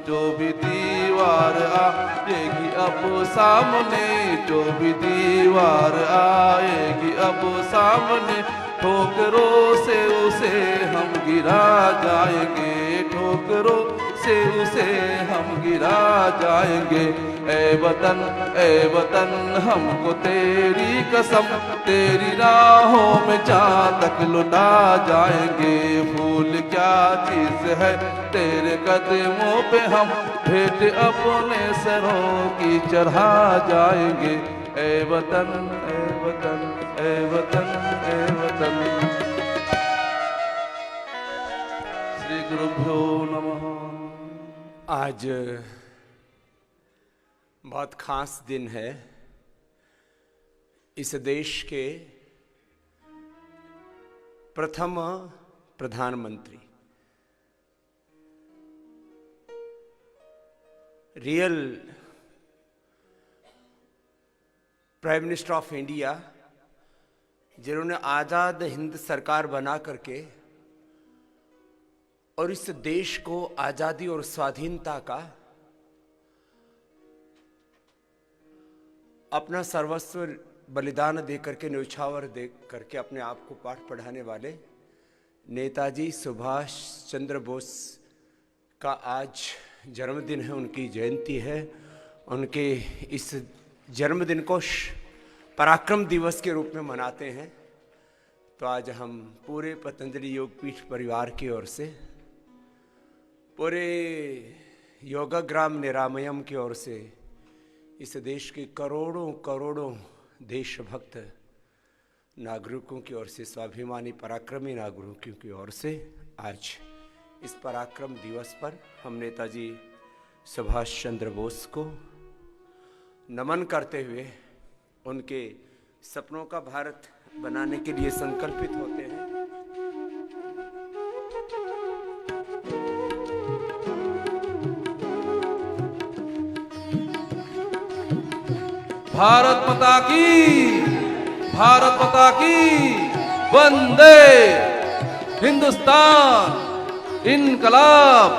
जो भी दीवार आएगी अब सामने, जो भी दीवार आएगी अब सामने, ठोकरों से उसे हम गिरा जाएंगे, ठोकरों से उसे हम गिरा जाएंगे। ए वतन हमको तेरी कसम, तेरी राहों में जहाँ तक लुटा जाएंगे। फूल क्या चीज है तेरे कदमों पे हम भेंट अपने सरों की चढ़ा जाएंगे। ए वतन ए वतन ए वतन ए वतन। श्री गुरुभ्यो नमः। आज बहुत खास दिन है। इस देश के प्रथम प्रधानमंत्री, real prime minister of India, जिन्होंने आज़ाद हिंद सरकार बना करके और इस देश को आज़ादी और स्वाधीनता का अपना सर्वस्व बलिदान दे करके, न्यौछावर दे करके अपने आप को पाठ पढ़ाने वाले नेताजी सुभाष चंद्र बोस का आज जन्मदिन है, उनकी जयंती है। उनके इस जन्मदिन को पराक्रम दिवस के रूप में मनाते हैं। तो आज हम पूरे पतंजलि योगपीठ परिवार की ओर से, पूरे योगाग्राम निरामयम की ओर से, इस देश के करोड़ों करोड़ों देशभक्त नागरिकों की ओर से, स्वाभिमानी पराक्रमी नागरिकों की ओर से आज इस पराक्रम दिवस पर हम नेताजी सुभाष चंद्र बोस को नमन करते हुए उनके सपनों का भारत बनाने के लिए संकल्पित होते हैं। भारत माता की, भारत माता की, वंदे हिंदुस्तान इनकलाब।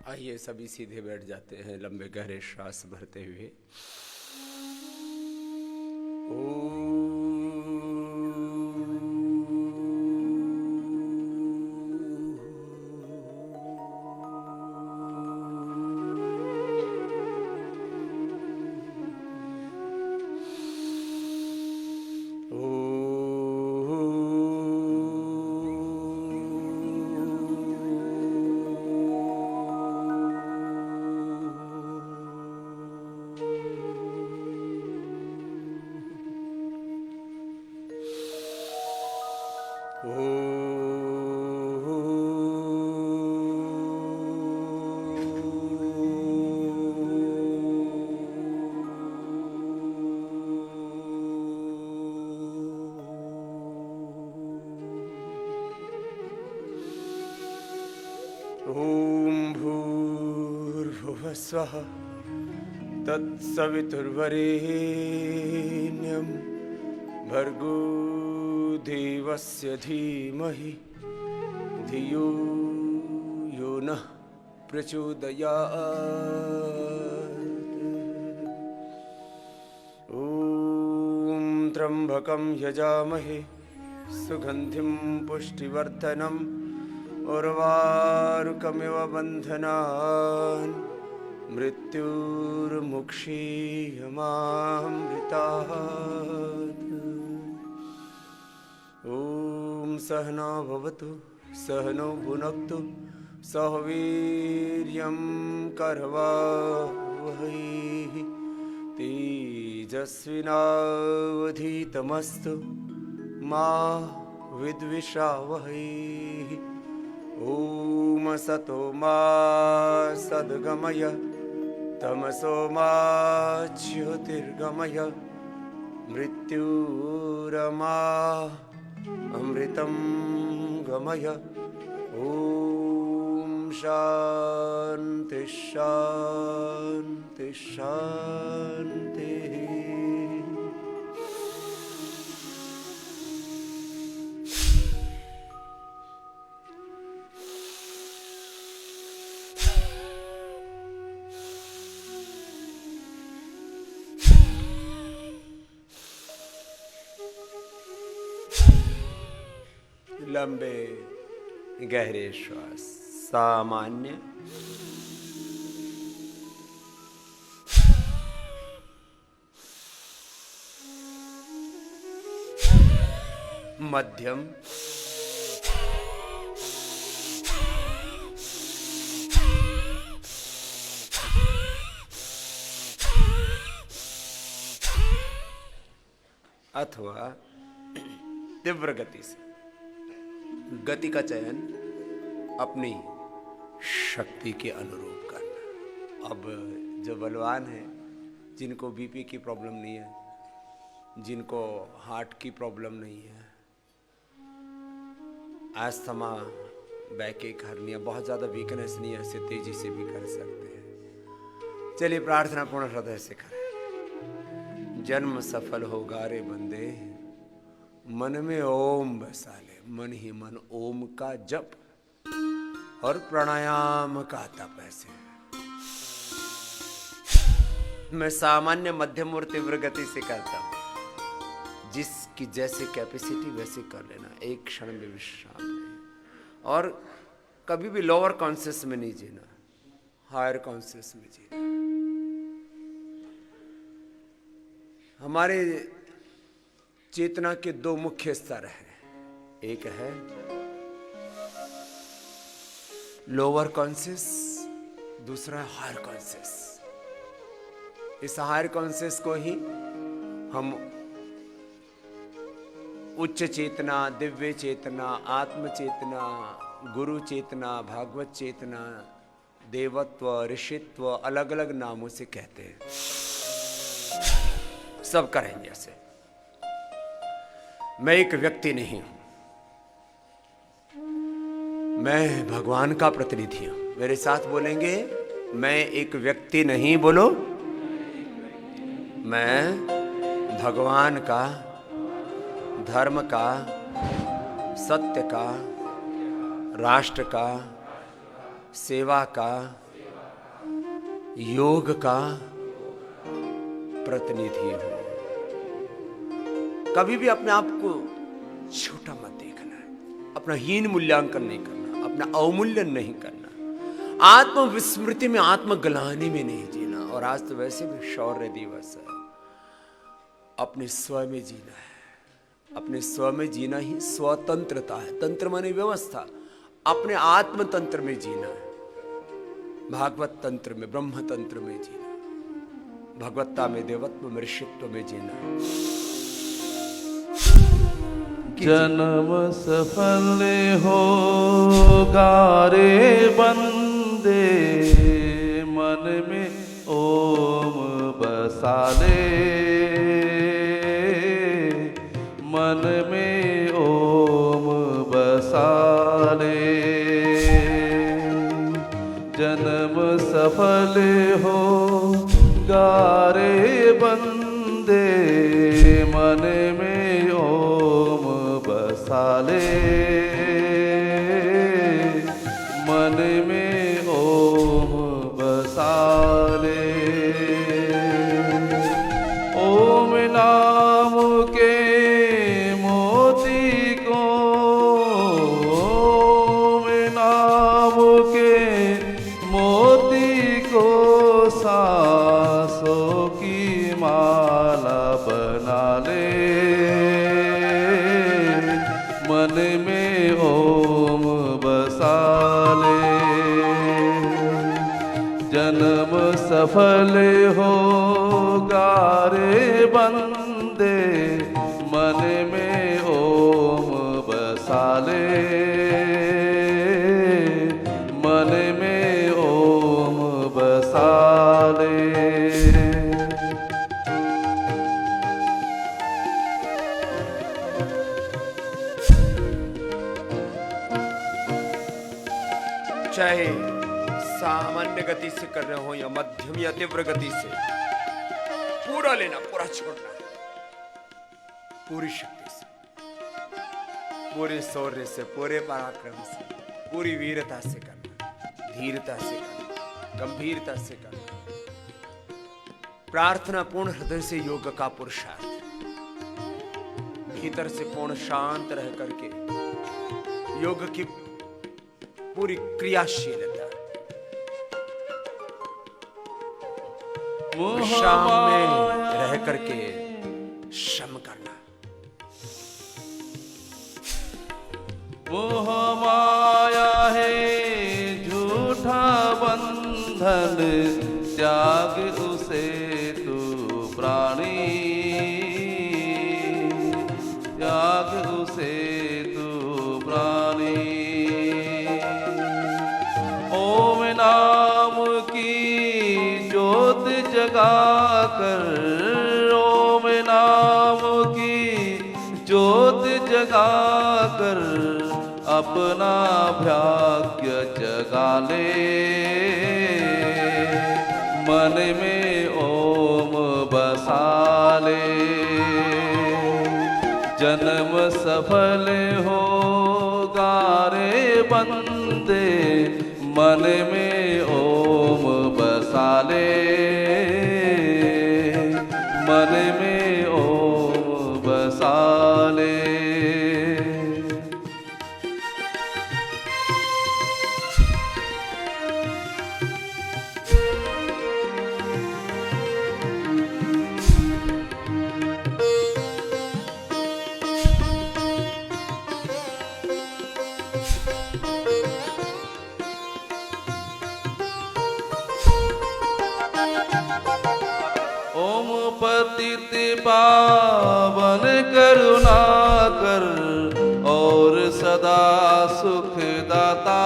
आइए सभी सीधे बैठ जाते हैं, लंबे गहरे श्वास भरते हुए। ओम भूर्भुवः स्वः तत्सवितुर्वरेण्यं भर्गो देवस्य धीमहि धियो यो नः प्रचोदयात्। ॐ त्र्यम्बकं यजामहे सुगन्धिं पुष्टिवर्धनम् उर्वारुकमिव बन्धनान् मृत्युर्मुक्षीयमामृतात्। ॐ सहना भवतु सहनौ भुनक्तु सह वीर्यं करवावहै तेजस्विनावधीतमस्तु मा विद्विषावहै। ॐ सतो मा सद्गमय तमसो मा ज्योतिर्गमय मृत्युरमा अमृतं गमय। ॐ शान्ति शान्ति शान्तिः। लंबे गहरे श्वास। सामान्य, मध्यम, अथवा तीव्र गति से। गति का चयन अपनी शक्ति के अनुरूप करना। अब जो बलवान है, जिनको बीपी की प्रॉब्लम नहीं है, जिनको हार्ट की प्रॉब्लम नहीं है, अस्थमा, बैक हर्निया, बहुत ज़्यादा वीकनेस नहीं है, ऐसे तेजी से भी कर सकते हैं। चलिए प्रार्थना पूर्ण हृदय से करें। जन्म सफल होगा रे बंदे, मन में ओम बसा ले। मन ही मन ओम का जप और प्राणायाम का तप। ऐसे मैं सामान्य, मध्यम और तीव्र गति से करता हूं। जिसकी जैसे कैपेसिटी वैसे कर लेना, एक क्षण में विश्राम नहीं। और कभी भी लोअर कॉन्शियस में नहीं जीना, हायर कॉन्शियस में जीना। हमारे चेतना के दो मुख्य स्तर हैं। एक है लोअर कॉन्शियस, दूसरा है हायर कॉन्शियस। इस हायर कॉन्शियस को ही हम उच्च चेतना, दिव्य चेतना, आत्म चेतना, गुरु चेतना, भागवत चेतना, देवत्व, ऋषित्व, अलग अलग नामों से कहते हैं। सब करेंगे ऐसे। मैं एक व्यक्ति नहीं हूं, मैं भगवान का प्रतिनिधि हूं। मेरे साथ बोलेंगे, मैं एक व्यक्ति नहीं। बोलो, मैं भगवान का, धर्म का, सत्य का, राष्ट्र का, सेवा का, योग का प्रतिनिधि हूं। कभी भी अपने आप को छोटा मत देखना है, अपना हीन मूल्यांकन नहीं करना, अपना अवमूल्यन नहीं करना, आत्मविस्मृति में, आत्मग्लानि में नहीं जीना। और आज तो वैसे भी शौर्य दिवस है। अपने स्व में जीना है। अपने स्व में जीना ही स्वतंत्रता है। तंत्र माने व्यवस्था। अपने आत्म तंत्र में जीना है, भागवत तंत्र में, ब्रह्म तंत्र में जीना, भगवत्ता में, देवत्व में, ऋषित्व में जीना है। जन्म सफल होगा रे बंदे, मन में ओम बसा ले। मन में ओम बसा ले। जन्म सफल होगा रे बंदे, मन में ओम बसा ले। मन में ओम बसा ले। ओम नाम के मोती को, ओम नाम के मोती को सांसों की माला बना ले। मन में ओम बसा ले। जन्म सफल होगा रे बंदे, मन में ओम बसा ले। मन में ओम बसा ले। चाहे सामान्य गति से कर रहे हो या मध्यम या तीव्र गति से, पूरा लेना, पूरा छोड़ना, पूरी शक्ति से, पूरे शौर्य से, पूरे पराक्रम से, पूरी वीरता से करना, धीरता से करना, गंभीरता से करना। प्रार्थना पूर्ण हृदय से योग का पुरुषार्थ, भीतर से पूर्ण शांत रह करके योग की पूरी क्रियाशीलता, विश्राम में रह करके श्रम करना। मोह माया है झूठा बंधन, त्याग उसे तू प्राणी, त्याग उसे तू प्राणी। ओम नाम की ज्योत जगाकर, ओम नाम की ज्योत जगाकर अपना भाग्य जगा ले। मन में ओम बसा ले, जन्म सफल होगा रे बंदे। मन में ओम बसा ले, मन में ओम बसा ले। ओम पतित पावन करुणा कर और सदा सुख दाता।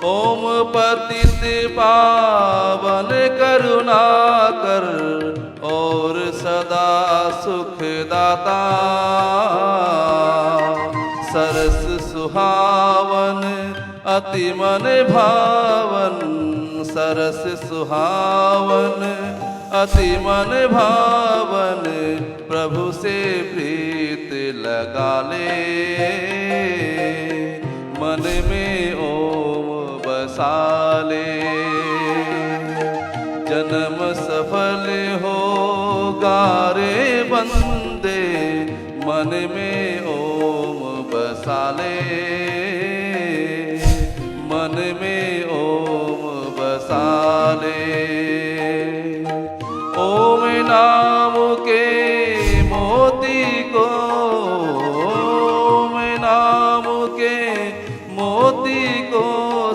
ओम पतित पावन करुणा कर और सदा सुख दाता। सरस सुहावन अति मन भावन, सरस सुहावन अति मन भावन। प्रभु से प्रीत लगा ले, मन में ओम बसा ले। जन्म सफल होगा रे बंदे, मन में ओम बसा ले, मन में ओम बसा ले। ओम नाम के मोती को, ओम नाम के मोती को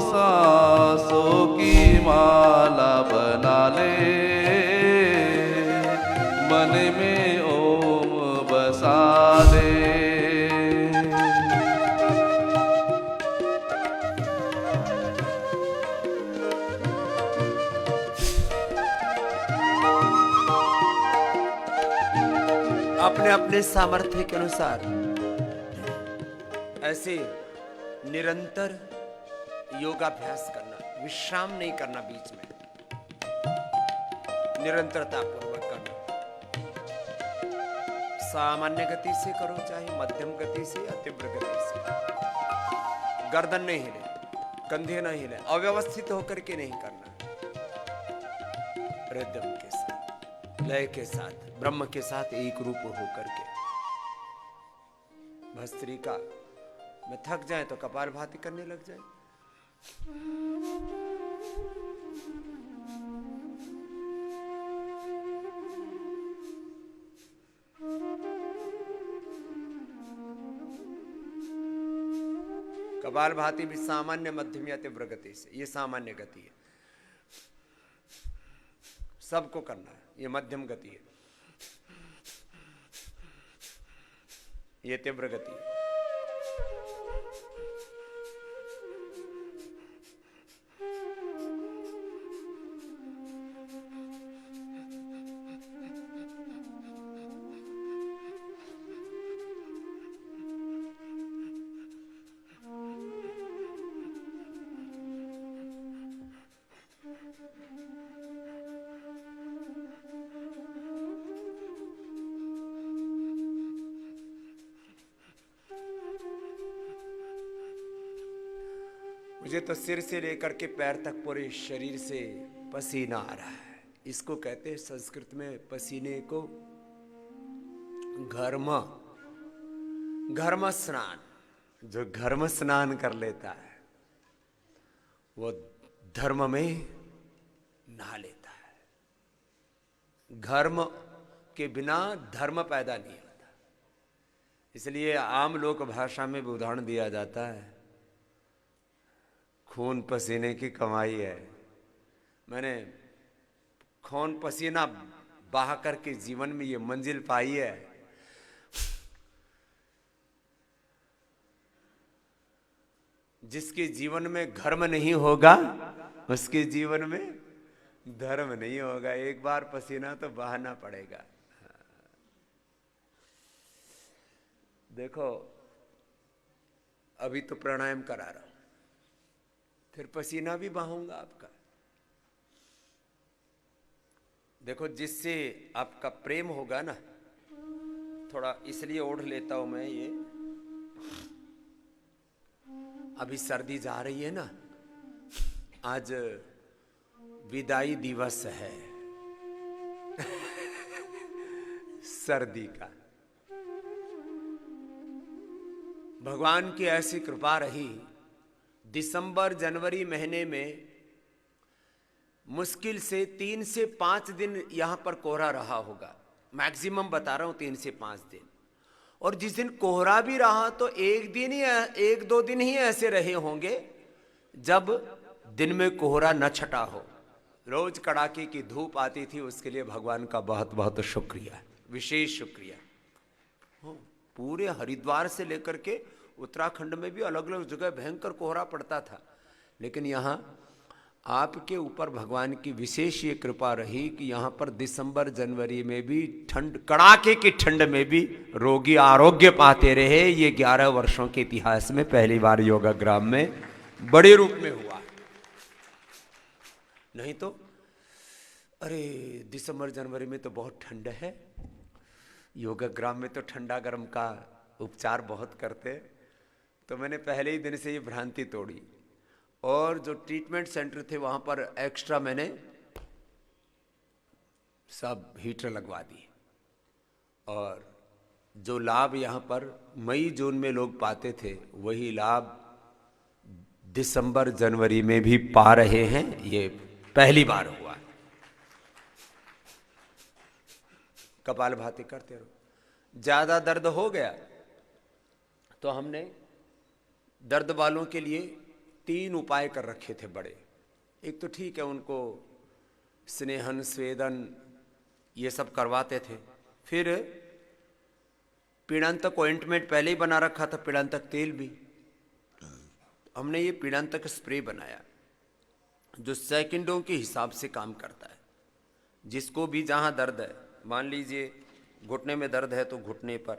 सांसों की माला बना ले। मन में ओम बसा ले। अपने अपने सामर्थ्य के अनुसार ऐसे निरंतर योगाभ्यास करना, विश्राम नहीं करना, बीच में निरंतरता पूर्वक करना। सामान्य गति से करो, चाहे मध्यम गति से या तीव्र गति से। गर्दन नहीं हिले, कंधे नहीं हिले, अव्यवस्थित होकर के नहीं करना। रिदम के साथ, लय के साथ, ब्रह्म के साथ एक रूप होकर के। भस्त्रिका में थक जाए तो कपालभाति करने लग जाए। कपालभाति भी सामान्य, मध्यम या तीव्र गति से, ये सामान्य गति है, सबको करना है। ये मध्यम गति है, ये तीव्र गति है। मुझे तो सिर से लेकर के पैर तक पूरे शरीर से पसीना आ रहा है। इसको कहते हैं संस्कृत में पसीने को घर्म स्नान। जो घर्म स्नान कर लेता है वो धर्म में नहा लेता है। घर्म के बिना धर्म पैदा नहीं होता। इसलिए आम लोक भाषा में भी उदाहरण दिया जाता है, खून पसीने की कमाई है। मैंने खून पसीना बहा करके जीवन में ये मंजिल पाई है। जिसके जीवन में घर्म नहीं होगा उसके जीवन में धर्म नहीं होगा। एक बार पसीना तो बहाना पड़ेगा। देखो अभी तो प्राणायाम करा रहा हूं, फिर पसीना भी बहाऊंगा आपका। देखो जिससे आपका प्रेम होगा ना, थोड़ा इसलिए ओढ़ लेता हूं मैं ये, अभी सर्दी जा रही है ना, आज विदाई दिवस है सर्दी का। भगवान की ऐसी कृपा रही, दिसंबर जनवरी महीने में मुश्किल से 3 से 5 दिन यहां पर कोहरा रहा होगा। मैक्सिमम बता रहा हूं 3 से 5 दिन। और जिस दिन कोहरा भी रहा तो एक दो दिन ही ऐसे रहे होंगे जब दिन में कोहरा न छटा हो। रोज कड़ाके की धूप आती थी, उसके लिए भगवान का बहुत बहुत शुक्रिया, विशेष शुक्रिया। पूरे हरिद्वार से लेकर के उत्तराखंड में भी अलग अलग जगह भयंकर कोहरा पड़ता था, लेकिन यहाँ आपके ऊपर भगवान की विशेष ये कृपा रही कि यहाँ पर दिसंबर जनवरी में भी ठंड, कड़ाके की ठंड में भी रोगी आरोग्य पाते रहे। ये 11 वर्षों के इतिहास में पहली बार योगाग्राम में बड़े रूप में हुआ। नहीं तो अरे दिसंबर जनवरी में तो बहुत ठंड है, योगाग्राम में तो ठंडा गर्म का उपचार बहुत करते। तो मैंने पहले ही दिन से ये भ्रांति तोड़ी और जो ट्रीटमेंट सेंटर थे वहां पर एक्स्ट्रा मैंने सब हीटर लगवा दिए। और जो लाभ यहाँ पर मई जून में लोग पाते थे वही लाभ दिसंबर जनवरी में भी पा रहे हैं। ये पहली बार हुआ। कपालभाति करते रहो। ज्यादा दर्द हो गया तो हमने दर्द वालों के लिए 3 उपाय कर रखे थे बड़े। एक तो ठीक है, उनको स्नेहन स्वेदन ये सब करवाते थे। फिर पीड़ांतक ऑइंटमेंट पहले ही बना रखा था, पीड़ांतक तेल भी। हमने ये पीड़ांतक स्प्रे बनाया जो सेकंडों के हिसाब से काम करता है। जिसको भी जहां दर्द है, मान लीजिए घुटने में दर्द है तो घुटने पर,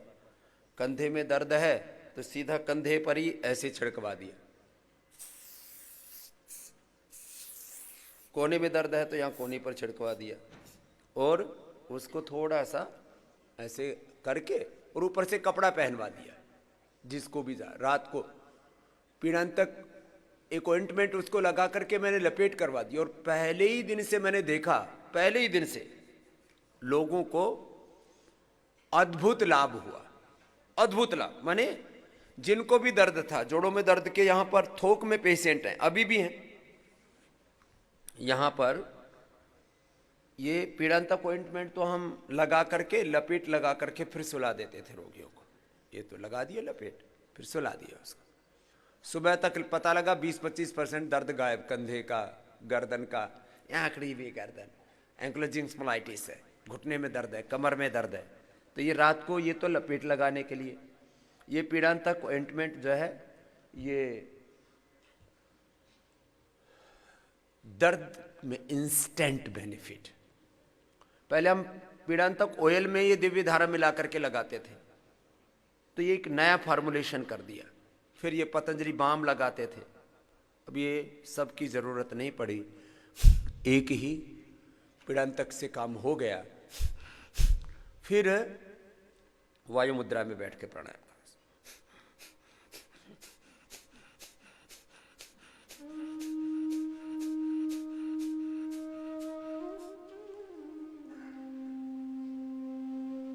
कंधे में दर्द है तो सीधा कंधे पर ही ऐसे छिड़कवा दिया, कोने में दर्द है तो यहाँ कोने पर छिड़कवा दिया, और उसको थोड़ा सा ऐसे करके और ऊपर से कपड़ा पहनवा दिया। जिसको भी जा रात को पीड़ांतक एक ऑइंटमेंट उसको लगा करके मैंने लपेट करवा दी। और पहले ही दिन से मैंने देखा, पहले ही दिन से लोगों को अद्भुत लाभ हुआ। अद्भुत लाभ माने जिनको भी दर्द था, जोड़ों में दर्द के यहाँ पर थोक में पेशेंट हैं, अभी भी हैं यहाँ पर। ये पीड़ांतक ऑइंटमेंट तो हम लगा करके लपेट लगा करके फिर सुला देते थे रोगियों को। ये तो लगा दिया लपेट, फिर सुला दिया उसको। सुबह तक पता लगा 20-25% दर्द गायब, कंधे का, गर्दन का, आंकड़ी भी गर्दन, एंक्लोजिंग स्पॉन्डिलाइटिस है, घुटने में दर्द है, कमर में दर्द है। तो ये रात को ये तो लपेट लगाने के लिए। ये पीड़ांतक ऑइंटमेंट जो है ये दर्द में इंस्टेंट बेनिफिट। पहले हम पीड़ांतक ऑयल में ये दिव्य धारा मिला करके लगाते थे, तो ये एक नया फार्मूलेशन कर दिया। फिर ये पतंजलि बाम लगाते थे, अब ये सब की जरूरत नहीं पड़ी, एक ही पीड़ांतक से काम हो गया। फिर वायु मुद्रा में बैठ के प्राणायाम।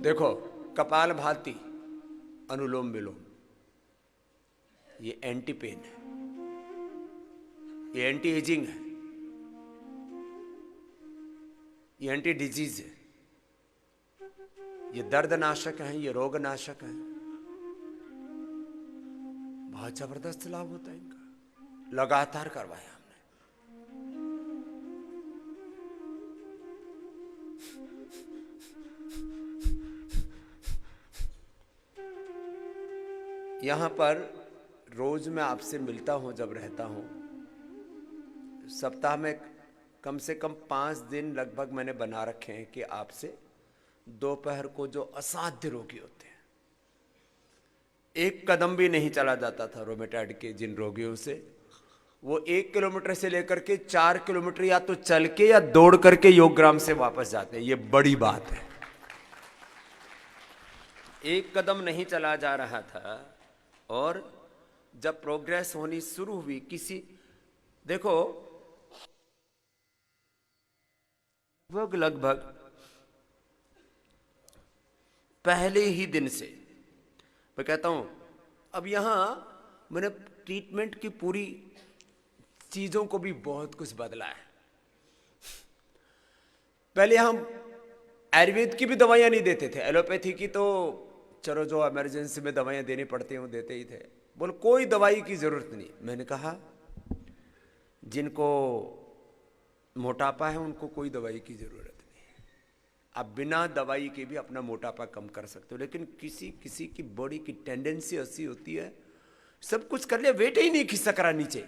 देखो, कपाल भाती, अनुलोम विलोम, ये एंटी पेन है, ये एंटी एजिंग है, ये एंटी डिजीज है, ये दर्द नाशक है, ये रोग नाशक है। बहुत जबरदस्त लाभ होता है इनका, लगातार करवाया हमने। यहां पर रोज मैं आपसे मिलता हूं, जब रहता हूं, सप्ताह में कम से कम 5 दिन लगभग मैंने बना रखे हैं कि आपसे दोपहर को जो असाध्य रोगी होते हैं, एक कदम भी नहीं चला जाता था रोमेटॉइड के जिन रोगियों से, वो 1 किलोमीटर से लेकर के 4 किलोमीटर या तो चल के या दौड़ करके योगग्राम से वापस जाते हैं। ये बड़ी बात है। एक कदम नहीं चला जा रहा था, और जब प्रोग्रेस होनी शुरू हुई, किसी, देखो लगभग पहले ही दिन से मैं कहता हूं, अब यहां मैंने ट्रीटमेंट की पूरी चीजों को भी बहुत कुछ बदला है। पहले हम आयुर्वेद की भी दवाइयां नहीं देते थे, एलोपैथी की तो चलो जो इमरजेंसी में दवाइयां देनी पड़ती हैं वो देते ही थे, बोल कोई दवाई की जरूरत नहीं। मैंने कहा जिनको मोटापा है उनको कोई दवाई की जरूरत नहीं है, आप बिना दवाई के भी अपना मोटापा कम कर सकते हो। लेकिन किसी किसी की बॉडी की टेंडेंसी ऐसी होती है, सब कुछ कर लिया, वेट ही नहीं खिसक रहा नीचे,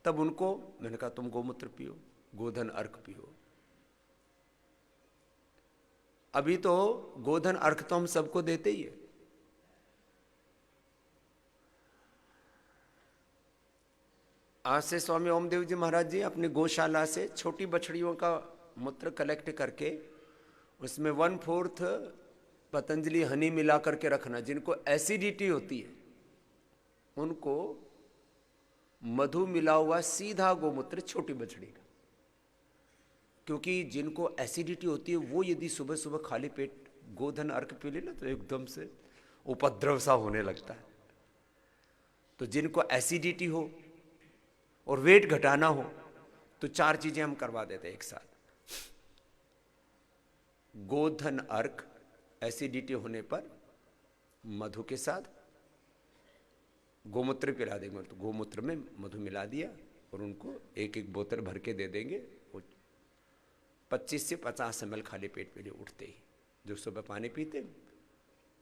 तब उनको मैंने कहा तुम गोमूत्र पियो, गोधन अर्क पियो। अभी तो गोधन अर्क तो हम सबको देते ही है। आज से स्वामी ओमदेव जी महाराज जी अपनी गौशाला से छोटी बछड़ियों का मूत्र कलेक्ट करके उसमें 1/4 पतंजलि हनी मिला करके रखना। जिनको एसिडिटी होती है उनको मधु मिला हुआ सीधा गोमूत्र छोटी बछड़ी का, क्योंकि जिनको एसिडिटी होती है वो यदि सुबह सुबह खाली पेट गोधन अर्क पी ले ना तो एकदम से उपद्रव सा होने लगता है। तो जिनको एसिडिटी हो और वेट घटाना हो तो 4 चीजें हम करवा देते हैं एक साथ। गोधन अर्क एसिडिटी होने पर मधु के साथ, गोमूत्र पिला देंगे तो गोमूत्र में मधु मिला दिया और उनको 1-1 बोतल भर के दे देंगे। 25 से 50 ml खाली पेट पे उठते ही, जो सुबह पानी पीते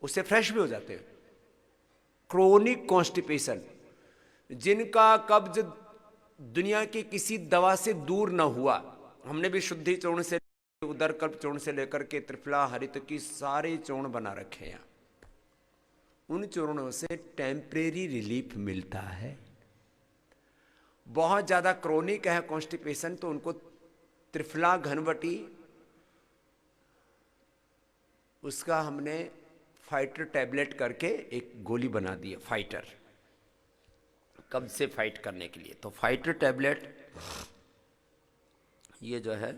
उससे फ्रेश भी हो जाते हैं। क्रोनिक कॉन्स्टिपेशन, जिनका कब्ज दुनिया की किसी दवा से दूर न हुआ, हमने भी शुद्धि चूर्ण से, उदरकल्प चूर्ण से लेकर के त्रिफला हरित की सारे चूर्ण बना रखे हैं। उन चूर्णों से टेम्परेरी रिलीफ मिलता है। बहुत ज्यादा क्रोनिक है कॉन्स्टिपेशन तो उनको त्रिफला घनवटी, उसका हमने फाइटर टैबलेट करके एक गोली बना दी है, फाइटर, कब्ज से फाइट करने के लिए। तो फाइटर टैबलेट ये जो है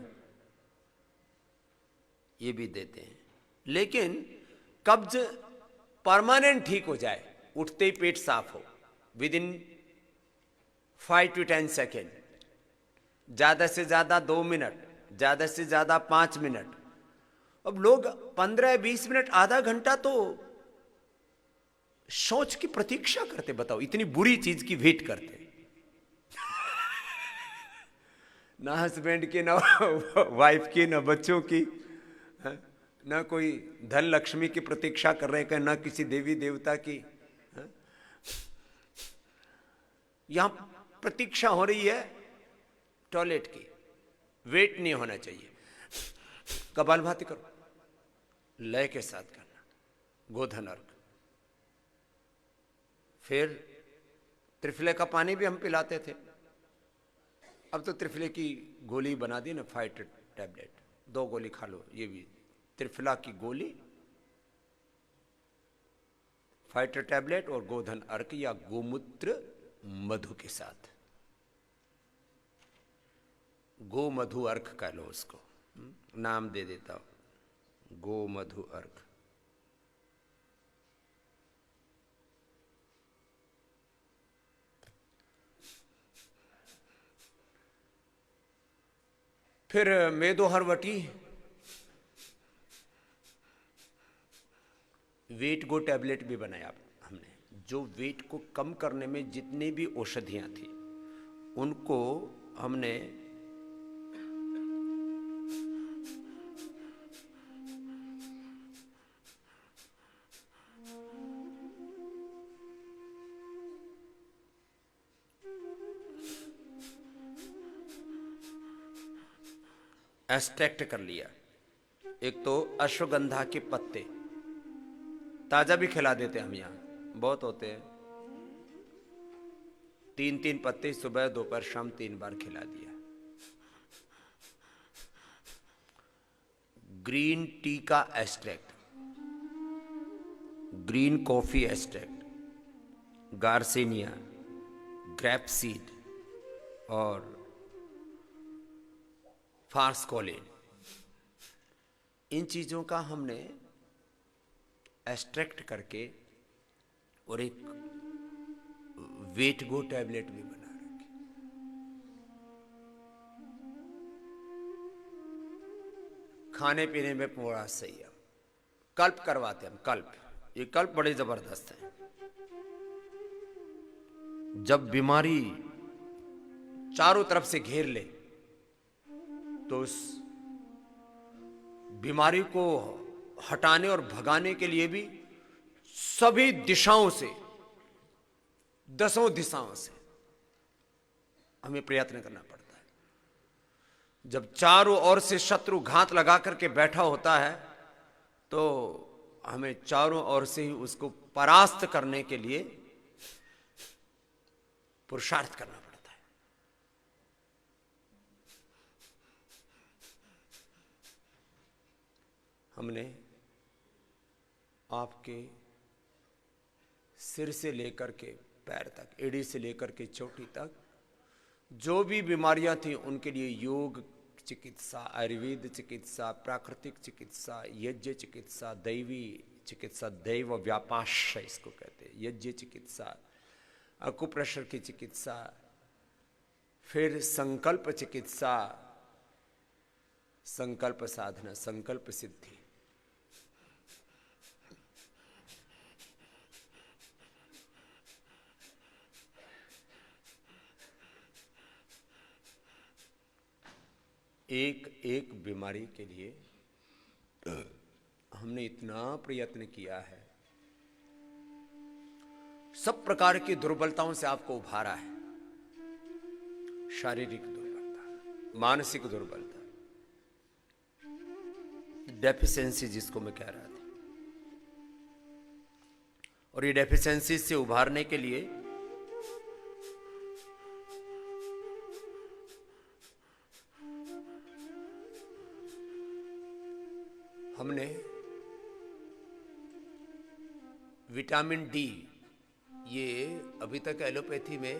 ये भी देते हैं। लेकिन कब्ज परमानेंट ठीक हो जाए, उठते ही पेट साफ हो, विद इन 5 to 10 सेकेंड, ज्यादा से ज्यादा 2 मिनट, ज्यादा से ज्यादा 5 मिनट। अब लोग 15-20 मिनट, आधा घंटा तो शौच की प्रतीक्षा करते। बताओ, इतनी बुरी चीज की वेट करते ना हस्बैंड की, ना वाइफ की, ना बच्चों की, ना कोई धन लक्ष्मी की प्रतीक्षा कर रहे हैं, ना किसी देवी देवता की। यहां प्रतीक्षा हो रही है टॉयलेट की, वेट नहीं होना चाहिए। कपालभाति करो, लय के साथ करना, गोधन अर्क। फिर त्रिफले का पानी भी हम पिलाते थे, अब तो त्रिफले की गोली बना दी ना, फाइटर टैबलेट, 2 गोली खा लो। ये भी त्रिफला की गोली, फाइटर टैबलेट और गोधन अर्क या गोमूत्र मधु के साथ। गो मधु अर्क कह लो उसको, नाम दे देता हूं, गो मधु अर्क। फिर मेदोहरवटी वेट गो टैबलेट भी बनाया हमने, जो वेट को कम करने में जितनी भी औषधियां थी उनको हमने एक्सट्रैक्ट कर लिया। एक तो अश्वगंधा के पत्ते ताजा भी खिला देते हम, यहाँ बहुत होते हैं, 3-3 पत्ते सुबह दोपहर शाम 3 बार खिला दिया। ग्रीन टी का extract, green coffee extract, garcinia, grape seed और फार्सकोलिन, इन चीजों का हमने एक्सट्रैक्ट करके और एक वेट गो टैबलेट भी बना रखी। खाने पीने में पूरा सही है। कल्प करवाते हम, कल्प, ये कल्प बड़े जबरदस्त है। जब बीमारी चारों तरफ से घेर ले तो उस बीमारी को हटाने और भगाने के लिए भी सभी दिशाओं से, 10 दिशाओं से हमें प्रयत्न करना पड़ता है। जब चारों ओर से शत्रु घात लगा करके बैठा होता है तो हमें चारों ओर से ही उसको परास्त करने के लिए पुरुषार्थ करना पड़ता है। हमने आपके सिर से लेकर के पैर तक, एड़ी से लेकर के चोटी तक जो भी बीमारियां थी उनके लिए योग चिकित्सा, आयुर्वेद चिकित्सा, प्राकृतिक चिकित्सा, यज्ञ चिकित्सा, दैवी चिकित्सा, दैव व्यापाश्य इसको कहते हैं, यज्ञ चिकित्सा, अकुप्रेशर की चिकित्सा, फिर संकल्प चिकित्सा, संकल्प साधना, संकल्प सिद्धि, एक एक बीमारी के लिए हमने इतना प्रयत्न किया है। सब प्रकार की दुर्बलताओं से आपको उभारा है। शारीरिक दुर्बलता, मानसिक दुर्बलता, डेफिशिएंसी जिसको मैं कह रहा था, और ये डेफिशिएंसी से उभारने के लिए हमने विटामिन डी, ये अभी तक एलोपैथी में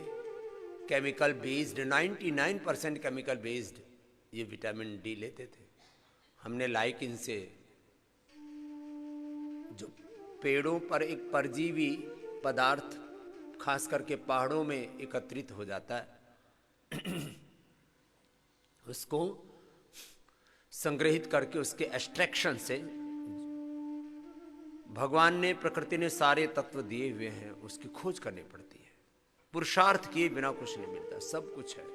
केमिकल बेस्ड, 99% केमिकल बेस्ड ये विटामिन डी लेते थे। हमने लाइकिन से, जो पेड़ों पर एक परजीवी पदार्थ खास करके पहाड़ों में एकत्रित हो जाता है, उसको संग्रहित करके उसके एक्सट्रैक्शन से, भगवान ने, प्रकृति ने सारे तत्व दिए हुए हैं, उसकी खोज करनी पड़ती है। पुरुषार्थ किए बिना कुछ नहीं मिलता, सब कुछ है,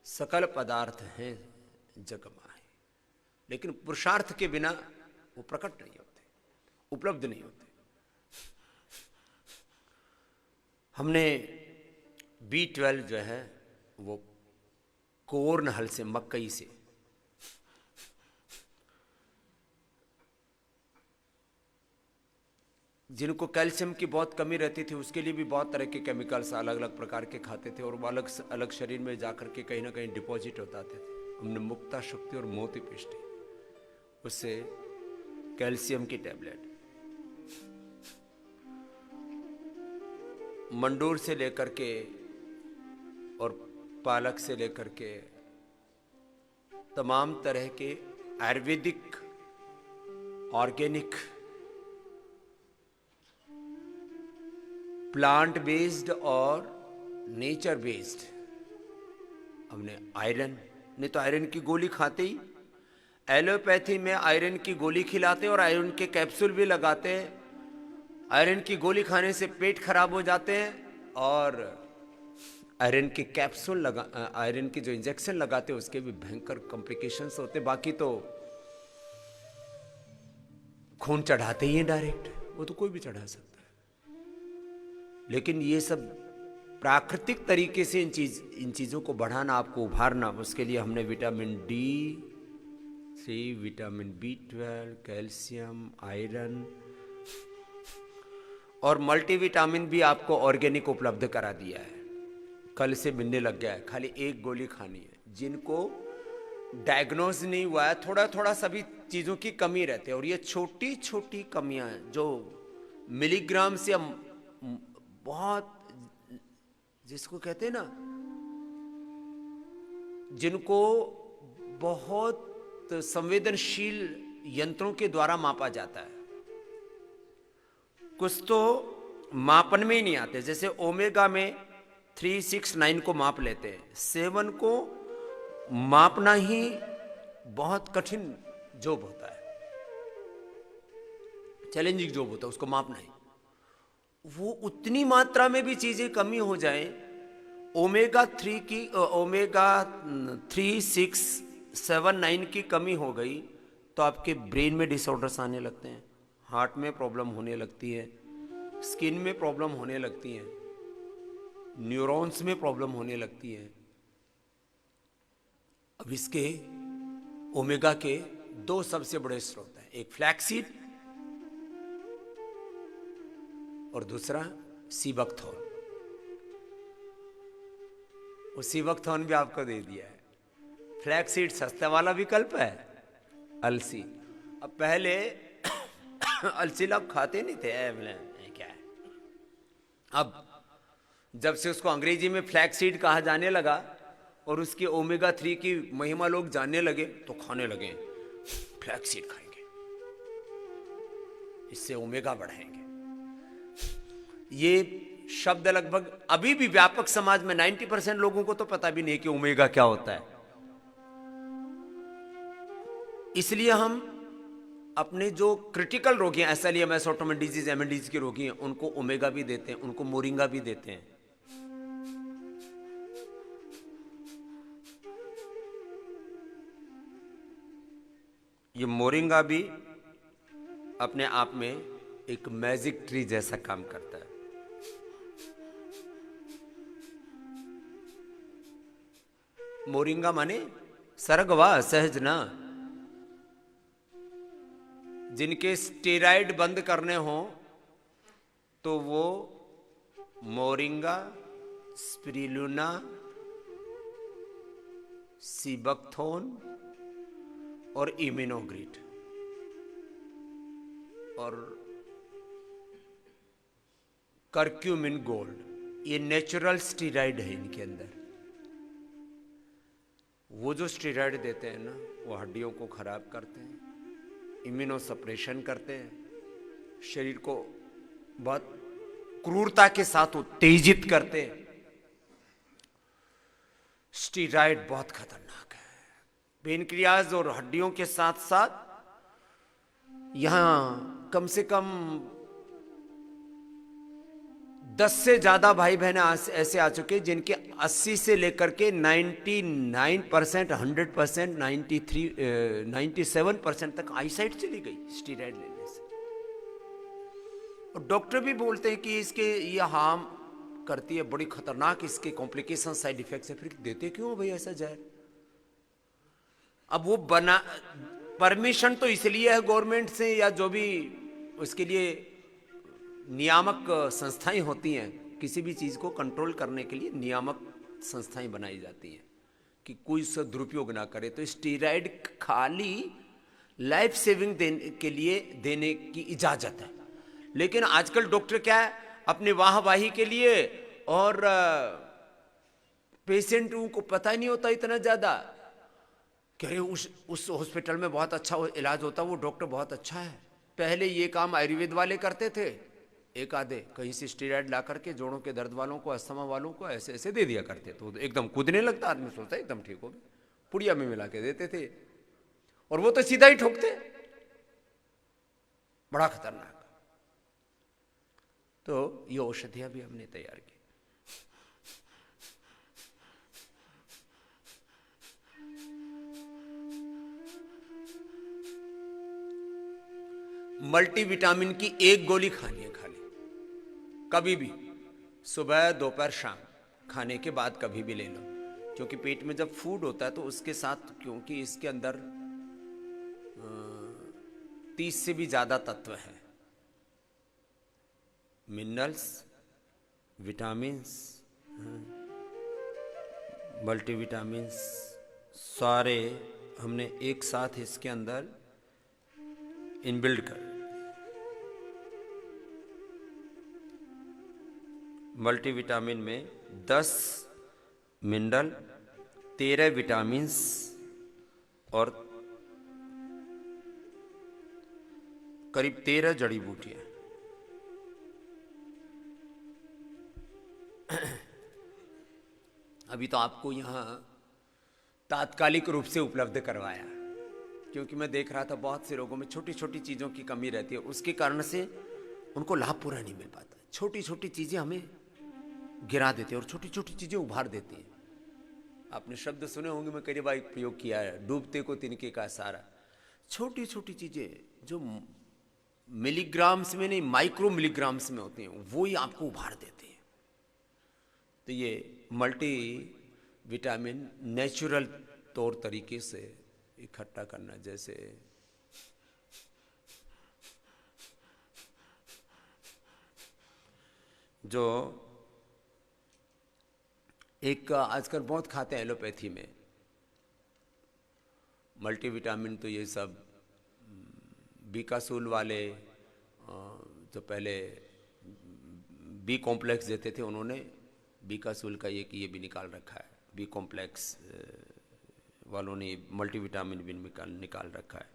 सकल पदार्थ हैं जग माहे, लेकिन पुरुषार्थ के बिना वो प्रकट नहीं होते, उपलब्ध नहीं होते। हमने B12 जो है वो कोर्न हल से, मकई से, जिनको कैल्शियम की बहुत कमी रहती थी उसके लिए भी बहुत तरह के केमिकल्स अलग अलग प्रकार के खाते थे, और वो अलग अलग शरीर में जाकर के कहीं ना कहीं डिपॉजिट होते थे। हमने मुक्ता शक्ति और मोती पिष्टी, उससे कैल्शियम की टैबलेट, मंडूर से लेकर के और पालक से लेकर के तमाम तरह के आयुर्वेदिक, ऑर्गेनिक, प्लांट बेस्ड और नेचर बेस्ड हमने आयरन, नहीं तो आयरन की गोली खाते ही। एलोपैथी में आयरन की गोली खिलाते और आयरन के कैप्सूल भी लगाते हैं। आयरन की गोली खाने से पेट खराब हो जाते हैं और आयरन के कैप्सूल लगा, आयरन की जो इंजेक्शन लगाते हैं उसके भी भयंकर कॉम्प्लिकेशंस होते। बाकी तो खून चढ़ाते ही हैं डायरेक्ट, वो तो कोई भी चढ़ा सकता है। लेकिन ये सब प्राकृतिक तरीके से इन चीज़ों को बढ़ाना, आपको उभारना, उसके लिए हमने vitamin D3, vitamin B12, calcium, iron और मल्टीविटामिन भी आपको ऑर्गेनिक उपलब्ध करा दिया है। कल से मिलने लग गया है, खाली एक गोली खानी है। जिनको डायग्नोज नहीं हुआ है, थोड़ा थोड़ा सभी चीज़ों की कमी रहती है और ये छोटी छोटी कमियां हैं जो मिलीग्राम से बहुत, जिसको कहते हैं ना, जिनको बहुत संवेदनशील यंत्रों के द्वारा मापा जाता है। कुछ तो मापन में ही नहीं आते, जैसे ओमेगा में 3, 6, 9 को माप लेते हैं, 7 को मापना ही बहुत कठिन जॉब होता है, चैलेंजिंग जॉब होता है उसको मापना ही। वो उतनी मात्रा में भी चीजें कमी हो जाए, ओमेगा 3, 6, 7, 9 की कमी हो गई तो आपके ब्रेन में डिसऑर्डर्स आने लगते हैं, हार्ट में प्रॉब्लम होने लगती है, स्किन में प्रॉब्लम होने लगती है, न्यूरॉन्स में प्रॉब्लम होने लगती है। अब इसके ओमेगा के 2 सबसे बड़े स्रोत हैं, एक फ्लैक्सीड और दूसरा सीबकथॉर्न। वो सीबकथॉर्न भी आपको दे दिया है। फ्लैक्सीड सस्ता वाला विकल्प है, अलसी। अब पहले अलसी लोग खाते नहीं थे, क्या है। अब जब से उसको अंग्रेजी में फ्लैक्सीड कहा जाने लगा और उसके ओमेगा 3 की महिमा लोग जानने लगे तो खाने लगे, फ्लैक्सीड खाएंगे, इससे ओमेगा बढ़ाएंगे। ये शब्द लगभग अभी भी व्यापक समाज में 90% लोगों को तो पता भी नहीं कि ओमेगा क्या होता है। इसलिए हम अपने जो क्रिटिकल रोगी हैं, SLEMS, ऑटोइम्यून डिजीज, MNDs के रोगी हैं, उनको ओमेगा भी देते हैं, उनको मोरिंगा भी देते हैं। ये मोरिंगा भी अपने आप में एक मैजिक ट्री जैसा काम करता है। मोरिंगा माने सरगवा, सहज ना। जिनके स्टेरॉइड बंद करने हो तो वो मोरिंगा, स्पिरुलिना, सीबकथॉर्न और इम्यूनोग्रिड और कर्क्यूमिन गोल्ड, ये नेचुरल स्टेरॉइड है इनके अंदर। वो जो स्टेरॉइड देते हैं ना, वो हड्डियों को खराब करते हैं, इम्यूनो सप्रेशन करते हैं, शरीर को बहुत क्रूरता के साथ उत्तेजित करते हैं। स्टेरॉइड बहुत खतरनाक है। पेनक्रियाज और हड्डियों के साथ साथ यहां कम से कम 10 से ज्यादा भाई बहन ऐसे आ चुके जिनके 80 से लेकर के 99%, 100%, 97% तक आईसाइट चली गई स्टेरॉइड लेने से। और डॉक्टर भी बोलते हैं कि इसके ये हार्म करती है, बड़ी खतरनाक इसके कॉम्प्लिकेशन, साइड इफेक्ट्स है। फिर देते क्यों भाई ऐसा जहर? अब वो बना, परमिशन तो इसलिए है गवर्नमेंट से या जो भी उसके लिए नियामक संस्थाएं होती हैं, किसी भी चीज़ को कंट्रोल करने के लिए नियामक संस्थाएं बनाई जाती हैं कि कोई उसका दुरुपयोग ना करे। तो स्टेरॉइड खाली लाइफ सेविंग के लिए देने की इजाज़त है। लेकिन आजकल डॉक्टर क्या है, अपने वाहवाही के लिए और पेशेंटों को पता ही नहीं होता इतना ज़्यादा कि अरे उस हॉस्पिटल में बहुत अच्छा इलाज होता, वो डॉक्टर बहुत अच्छा है। पहले ये काम आयुर्वेद वाले करते थे, एक आधे कहीं से स्टेरॉइड ला करके जोड़ों के दर्द वालों को, अस्थमा वालों को ऐसे ऐसे दे दिया करते, तो एकदम कूदने लगता, आदमी सोचता एकदम ठीक हो गया, पुड़िया में मिला के देते थे और वो तो सीधा ही ठोकते, बड़ा खतरनाक। तो ये औषधियां भी हमने तैयार की। मल्टीविटामिन की एक गोली खानी है खाली, कभी भी, सुबह दोपहर शाम, खाने के बाद कभी भी ले लो, क्योंकि पेट में जब फूड होता है तो उसके साथ, क्योंकि इसके अंदर 30 से भी ज्यादा तत्व हैं, मिनरल्स, विटामिन्स, मल्टीविटामिन्स, सारे हमने एक साथ इसके अंदर इनबिल्ड कर। मल्टीविटामिन में 10 मिनरल, 13 विटामिन्स और करीब 13 जड़ी बूटियां। अभी तो आपको यहां तात्कालिक रूप से उपलब्ध करवाया, क्योंकि मैं देख रहा था बहुत से लोगों में छोटी छोटी चीजों की कमी रहती है, उसके कारण से उनको लाभ पूरा नहीं मिल पाता। छोटी छोटी चीजें हमें गिरा देती है और छोटी छोटी चीजें उभार देती हैं। आपने शब्द सुने होंगे, मैं कई बार प्रयोग किया है, डूबते को तिनके का सारा। छोटी छोटी चीजें जो मिलीग्राम्स में नहीं, माइक्रो मिलीग्राम्स में होती हैं, वो ही आपको उभार देते हैं। तो ये मल्टी विटामिन नेचुरल तौर तरीके से इकट्ठा करना, जैसे जो एक आजकल बहुत खाते हैं एलोपैथी में मल्टीविटामिन, तो ये सब बीकासूल वाले जो पहले बी कॉम्प्लेक्स देते थे, उन्होंने बीकासूल का ये भी निकाल रखा है, बी कॉम्प्लेक्स वालों ने मल्टीविटामिन भी निकाल रखा है।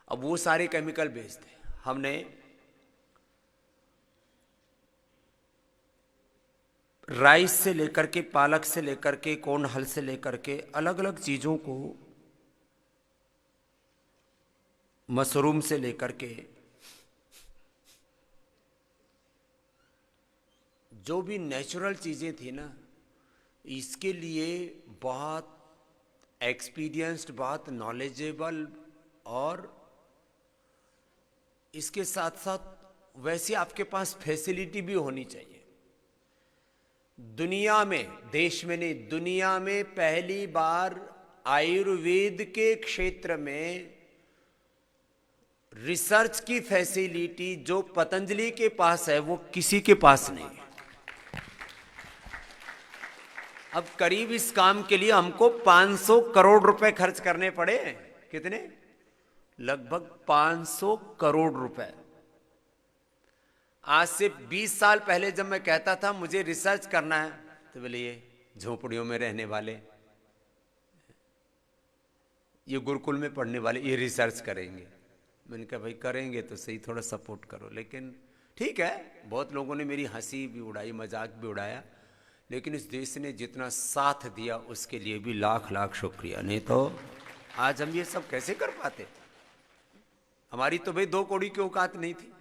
अब वो सारे केमिकल बेस्ड थे। हमने राइस से लेकर के, पालक से लेकर के, कोनहल से लेकर के अलग अलग चीजों को, मशरूम से लेकर के, जो भी नेचुरल चीजें थी ना, इसके लिए बहुत एक्सपीरियंस्ड, बहुत नॉलेजेबल, और इसके साथ साथ वैसे आपके पास फैसिलिटी भी होनी चाहिए। दुनिया में, देश में नहीं, दुनिया में पहली बार आयुर्वेद के क्षेत्र में रिसर्च की फैसिलिटी जो पतंजलि के पास है, वो किसी के पास नहीं है। अब करीब इस काम के लिए हमको 500 करोड़ रुपए खर्च करने पड़े। कितने? लगभग 500 करोड़ रुपए। आज से 20 साल पहले जब मैं कहता था मुझे रिसर्च करना है, तो बोले ये झोपड़ियों में रहने वाले, ये गुरुकुल में पढ़ने वाले, ये रिसर्च करेंगे। मैंने कहा भाई करेंगे तो सही, थोड़ा सपोर्ट करो। लेकिन ठीक है, बहुत लोगों ने मेरी हंसी भी उड़ाई, मजाक भी उड़ाया, लेकिन इस देश ने जितना साथ दिया उसके लिए भी लाख लाख शुक्रिया। नहीं तो आज हम ये सब कैसे कर पाते। हमारी तो भाई 2 कौड़ी की औकात नहीं थी।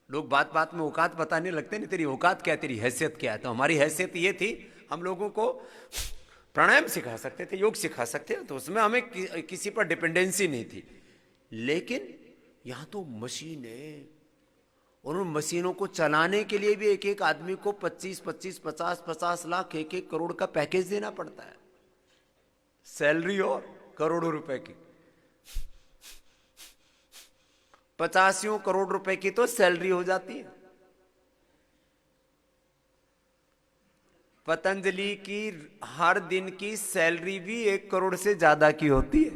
लोग बात बात में औकात बताने लगते नहीं, तेरी औकात क्या है, तेरी हैसियत क्या है। तो हमारी हैसियत ये थी, हम लोगों को प्राणायाम सिखा सकते थे, योग सिखा सकते थे, तो उसमें हमें किसी पर डिपेंडेंसी नहीं थी। लेकिन यहां तो मशीन है, और उन मशीनों को चलाने के लिए भी एक एक आदमी को 25-25, 50-50 लाख, 1-1 करोड़ का पैकेज देना पड़ता है। सैलरी और करोड़ों रुपए की, 85 करोड़ रुपए की तो सैलरी हो जाती है। पतंजलि की हर दिन की सैलरी भी 1 करोड़ से ज्यादा की होती है।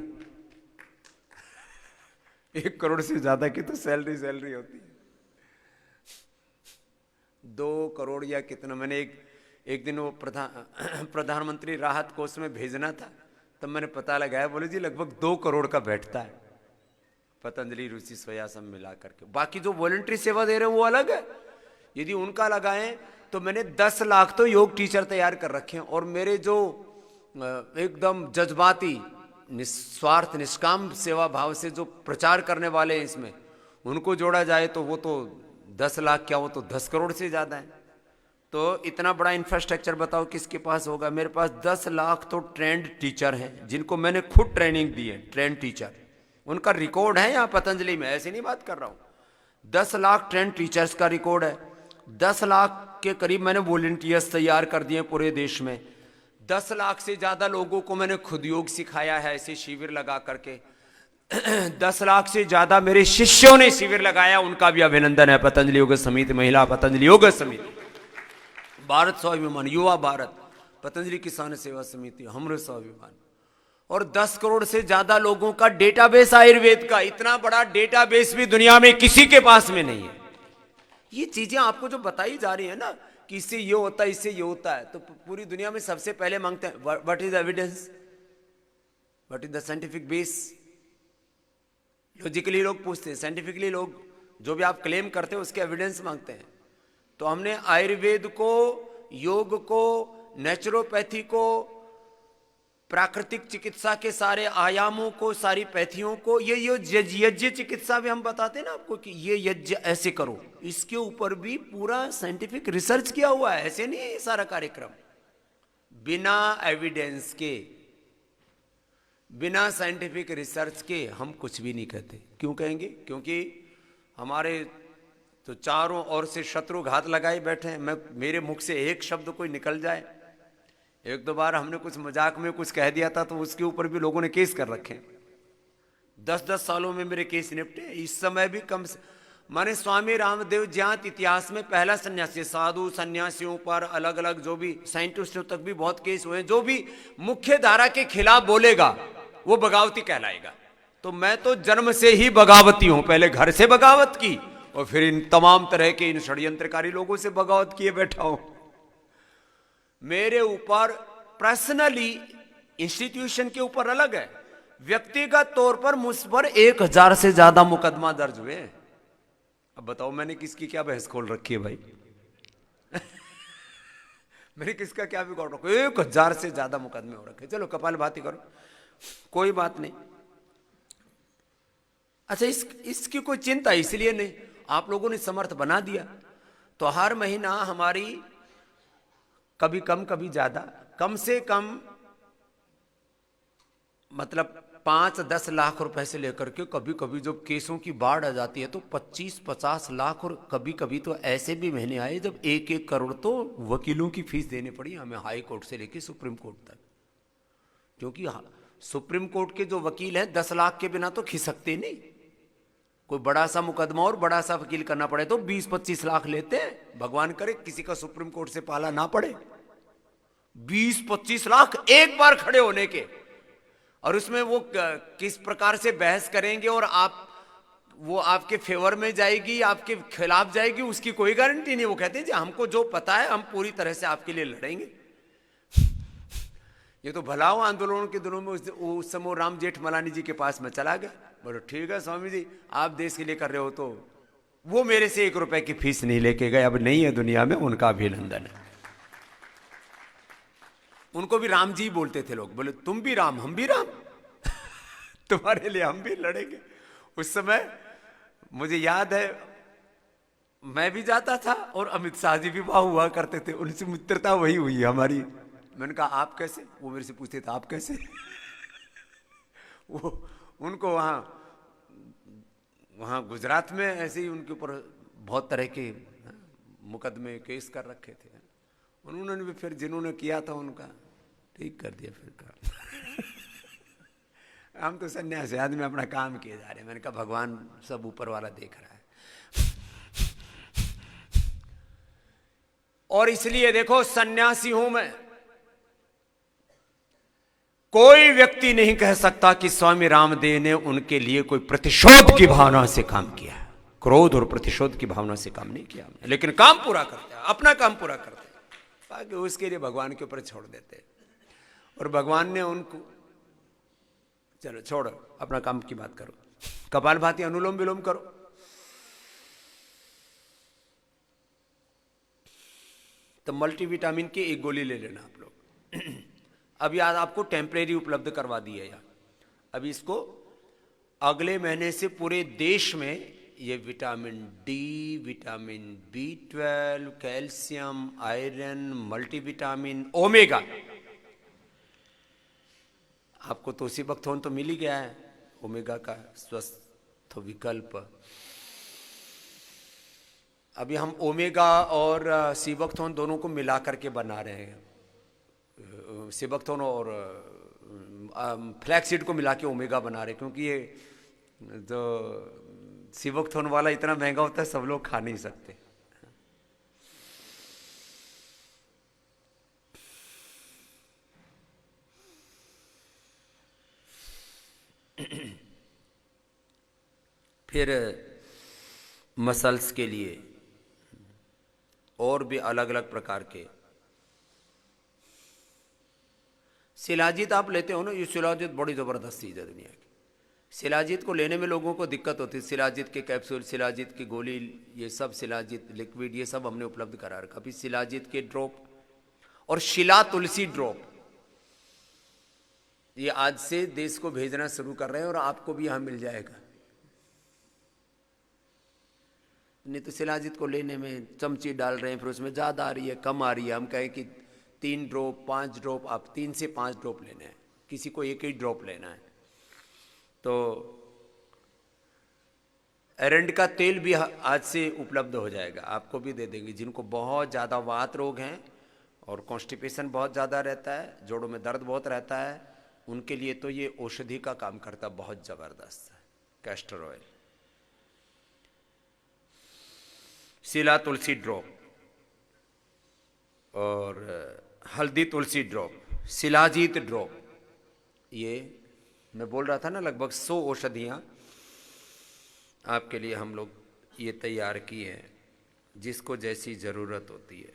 1 करोड़ से ज्यादा की तो सैलरी होती है। 2 करोड़ या कितना, मैंने एक दिन वो प्रधानमंत्री राहत कोष में भेजना था, तब मैंने पता लगाया, बोले जी लगभग 2 करोड़ का बैठता है पतंजलि, ऋषि सोया सब मिला करके। बाकी जो वॉलंटरी सेवा दे रहे हैं वो अलग है। यदि उनका लगाएं तो मैंने 10 लाख तो योग टीचर तैयार कर रखे हैं। और मेरे जो एकदम जज्बाती, निस्वार्थ, निष्काम सेवा भाव से जो प्रचार करने वाले हैं इसमें, उनको जोड़ा जाए तो वो तो 10 लाख क्या, वो तो 10 करोड़ से ज़्यादा है। तो इतना बड़ा इंफ्रास्ट्रक्चर बताओ किसके पास होगा। मेरे पास 10 लाख तो ट्रेंड टीचर हैं जिनको मैंने खुद ट्रेनिंग दी है। ट्रेंड टीचर, उनका रिकॉर्ड है यहाँ पतंजलि में, ऐसे नहीं बात कर रहा हूँ। 10 लाख ट्रेंड टीचर्स का रिकॉर्ड है। 10 लाख के करीब मैंने वॉलंटियर्स तैयार कर दिए पूरे देश में। 10 लाख से ज़्यादा लोगों को मैंने खुद योग सिखाया है ऐसे शिविर लगा करके। 10 लाख से ज़्यादा मेरे शिष्यों ने शिविर लगाया, उनका भी अभिनंदन है। पतंजलि योग समिति, महिला पतंजलि योग समिति, भारत स्वाभिमान, युवा भारत, पतंजलि किसान सेवा समिति, हमरे स्वाभिमान। और 10 करोड़ से ज्यादा लोगों का डेटाबेस आयुर्वेद का। इतना बड़ा डेटाबेस भी दुनिया में किसी के पास में नहीं है। ये चीजें आपको जो बताई जा रही है ना कि इससे ये होता है, इससे ये होता है, तो पूरी दुनिया में सबसे पहले मांगते हैं what is evidence, what is the scientific base. Logically लोग पूछते हैं, साइंटिफिकली लोग जो भी आप क्लेम करते हैं उसके एविडेंस मांगते हैं। तो हमने आयुर्वेद को, योग को, नेचुरोपैथी को, प्राकृतिक चिकित्सा के सारे आयामों को, सारी पैथियों को, ये यज्ञ चिकित्सा भी हम बताते हैं ना आपको कि ये यज्ञ ऐसे करो, इसके ऊपर भी पूरा साइंटिफिक रिसर्च किया हुआ है। ऐसे नहीं है ये सारा कार्यक्रम। बिना एविडेंस के, बिना साइंटिफिक रिसर्च के हम कुछ भी नहीं कहते। क्यों कहेंगे? क्योंकि हमारे तो चारों ओर से शत्रु घात लगाए बैठे हैं। मेरे मुख से एक शब्द कोई निकल जाए, एक दो बार हमने कुछ मजाक में कुछ कह दिया था तो उसके ऊपर भी लोगों ने केस कर रखे। 10-10 सालों में मेरे केस निपटे। इस समय भी कम से माने स्वामी रामदेव ज्ञात इतिहास में पहला सन्यासी, साधु सन्यासियों पर, अलग अलग जो भी साइंटिस्टों तक भी बहुत केस हुए। जो भी मुख्य धारा के खिलाफ बोलेगा वो बगावती कहलाएगा। तो मैं तो जन्म से ही बगावती हूं। पहले घर से बगावत की और फिर इन तमाम तरह के इन षड्यंत्रकारी लोगों से बगावत किए बैठा हूं। मेरे ऊपर पर्सनली, इंस्टीट्यूशन के ऊपर अलग है, व्यक्तिगत तौर पर मुझ पर 1000 से ज्यादा मुकदमा दर्ज हुए। अब बताओ मैंने किसकी क्या बहस खोल रखी है भाई? मैंने किसका क्या बिगाड़ रखा? 1000 से ज्यादा मुकदमे हो रखे। चलो कपाल भाती करो, कोई बात नहीं। अच्छा, इसकी कोई चिंता इसलिए नहीं, आप लोगों ने समर्थ बना दिया तो हर महीना हमारी कभी कम कभी ज्यादा, कम से कम मतलब 5-10 लाख रुपए से लेकर के कभी कभी जब केसों की बाढ़ आ जाती है तो 25-50 लाख, और कभी कभी तो ऐसे भी महीने आए जब 1-1 करोड़ तो वकीलों की फीस देनी पड़ी हमें, हाई कोर्ट से लेकर सुप्रीम कोर्ट तक। क्योंकि सुप्रीम कोर्ट के जो वकील हैं 10 लाख के बिना तो खिसकते नहीं। कोई बड़ा सा मुकदमा और बड़ा सा वकील करना पड़े तो 20-25 लाख लेते हैं। भगवान करे किसी का सुप्रीम कोर्ट से पाला ना पड़े। 20-25 लाख एक बार खड़े होने के, और उसमें वो किस प्रकार से बहस करेंगे और वो आपके फेवर में जाएगी, आपके खिलाफ जाएगी, उसकी कोई गारंटी नहीं। वो कहते हैं जी हमको जो पता है हम पूरी तरह से आपके लिए लड़ेंगे। ये तो भलाओ आंदोलन के दिनों में उस समय राम जेठमलानी जी के पास में चला गया। बोलो ठीक है स्वामी जी, आप देश के लिए कर रहे हो, तो वो मेरे से 1 रुपए की फीस नहीं लेके गए। अब नहीं है दुनिया में, उनका अभिनंदन है। उनको भी राम जी बोलते थे लोग। बोले तुम भी राम, हम भी राम, तुम्हारे लिए हम भी लड़ेंगे। उस समय मुझे याद है मैं भी जाता था और अमित शाह जी भी वहां हुआ करते थे, उनसे मित्रता वही हुई हमारी। मैंने कहा आप कैसे? वो मेरे से पूछते थे आप कैसे? वो उनको वहाँ गुजरात में ऐसे ही उनके ऊपर बहुत तरह के मुकदमे केस कर रखे थे। उन्होंने भी फिर जिन्होंने किया था उनका ठीक कर दिया फिर काम। हम तो सन्यासी आदमी अपना काम किए जा रहे हैं। मैंने कहा भगवान सब ऊपर वाला देख रहा है। और इसलिए देखो सन्यासी हूं मैं, कोई व्यक्ति नहीं कह सकता कि स्वामी रामदेव ने उनके लिए कोई प्रतिशोध की भावना से काम किया। क्रोध और प्रतिशोध की भावना से काम नहीं किया हमने, लेकिन काम पूरा करते हैं, अपना काम पूरा करते हैं, बाकी उसके लिए भगवान के ऊपर छोड़ देते हैं। और भगवान ने उनको, चलो छोड़ो अपना काम की बात करो, कपालभाति अनुलोम विलोम करो। तो मल्टीविटामिन की एक गोली ले लेना आप लोग। अभी आज आपको टेम्परेरी उपलब्ध करवा दी है यार। अभी इसको अगले महीने से पूरे देश में ये vitamin D, vitamin B12, calcium, iron, multivitamin, omega, आपको तो सीबकथोन तो मिल ही गया है, ओमेगा का स्वस्थ विकल्प। अभी हम ओमेगा और सीबकथोन दोनों को मिला करके बना रहे हैं। सीबकथोन और फ्लैक्सीड को मिला के ओमेगा बना रहे हैं, क्योंकि ये जो सीबकथोन वाला इतना महंगा होता है, सब लोग खा नहीं सकते। फिर मसल्स के लिए और भी अलग अलग प्रकार के शिलाजीत आप लेते हो ना, ये शिलाजीत बड़ी ज़बरदस्त चीज़ है दुनिया की। शिलाजीत को लेने में लोगों को दिक्कत होती है। शिलाजीत के कैप्सूल, शिलाजीत की गोली, ये सब शिलाजीत लिक्विड, ये सब हमने उपलब्ध करा रखा। अभी शिलाजीत के ड्रॉप और शिला तुलसी ड्रॉप, ये आज से देश को भेजना शुरू कर रहे हैं और आपको भी यहाँ मिल जाएगा। नहीं तो शिलाजीत को लेने में चमची डाल रहे हैं, फिर उसमें ज़्यादा आ रही है, कम आ रही है। हम कहें कि 3 ड्रॉप 5 ड्रॉप, आप 3 से 5 ड्रॉप लेना है, किसी को एक ही ड्रॉप लेना है। तो एरंड का तेल भी आज से उपलब्ध हो जाएगा, आपको भी दे देंगे। जिनको बहुत ज़्यादा वात रोग हैं और कॉन्स्टिपेशन बहुत ज़्यादा रहता है, जोड़ों में दर्द बहुत रहता है, उनके लिए तो ये औषधि का काम करता है, बहुत ज़बरदस्त है। कैस्टर ऑयल, शिला तुलसी ड्रॉप और हल्दी तुलसी ड्रॉप, शिलाजीत ड्रॉप, ये मैं बोल रहा था ना, लगभग 100 औषधियाँ आपके लिए हम लोग ये तैयार की हैं, जिसको जैसी ज़रूरत होती है।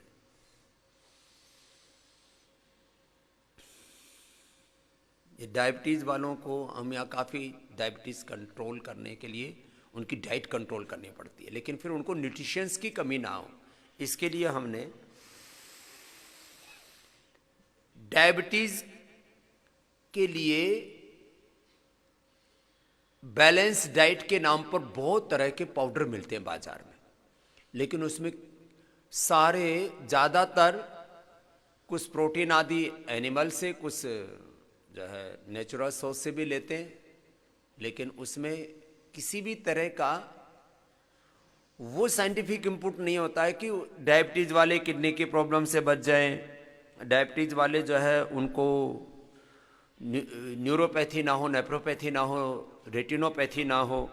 ये डायबिटीज़ वालों को हम यहाँ काफ़ी डायबिटीज़ कंट्रोल करने के लिए उनकी डाइट कंट्रोल करनी पड़ती है, लेकिन फिर उनको न्यूट्रिशंस की कमी ना हो, इसके लिए हमने डायबिटीज़ के लिए बैलेंस डाइट के नाम पर बहुत तरह के पाउडर मिलते हैं बाजार में, लेकिन उसमें सारे ज़्यादातर कुछ प्रोटीन आदि एनिमल से, कुछ जो है नेचुरल सोर्स से भी लेते हैं, लेकिन उसमें किसी भी तरह का वो साइंटिफिक इनपुट नहीं होता है कि डायबिटीज़ वाले किडनी की प्रॉब्लम से बच जाएं, डायबिटीज़ वाले जो है उनको न्यूरोपैथी ना हो, नेफ्रोपैथी ना हो, रेटिनोपैथी ना हो।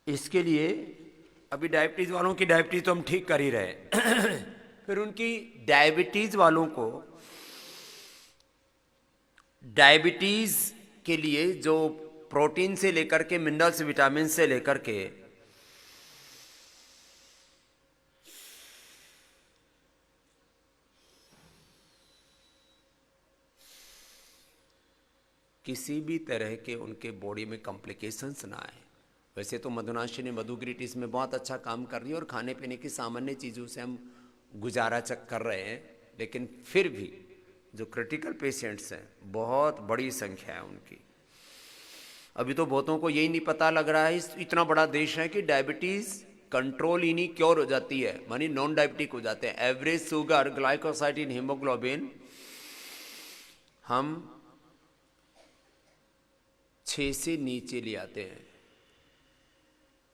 इसके लिए अभी डायबिटीज़ वालों की डायबिटीज़ तो हम ठीक कर ही रहे हैं। फिर उनकी डायबिटीज़ वालों को डायबिटीज़ के लिए जो प्रोटीन से लेकर के मिनरल्स, विटामिन से लेकर के किसी भी तरह के उनके बॉडी में कॉम्प्लिकेशंस ना आए। वैसे तो मधुनाशी ने मधुग्रीटिस में बहुत अच्छा काम कर रही है और खाने पीने की सामान्य चीज़ों से हम गुजारा कर रहे हैं, लेकिन फिर भी जो क्रिटिकल पेशेंट्स हैं, बहुत बड़ी संख्या है उनकी। अभी तो बहुतों को यही नहीं पता लग रहा है, इतना बड़ा देश है, कि डायबिटीज़ कंट्रोल ही नहीं क्योर हो जाती है, मानी नॉन डायबिटिक हो जाते हैं। एवरेज शुगर, ग्लाइकोसाइड इन हीमोग्लोबिन हम 6 से नीचे ले आते हैं।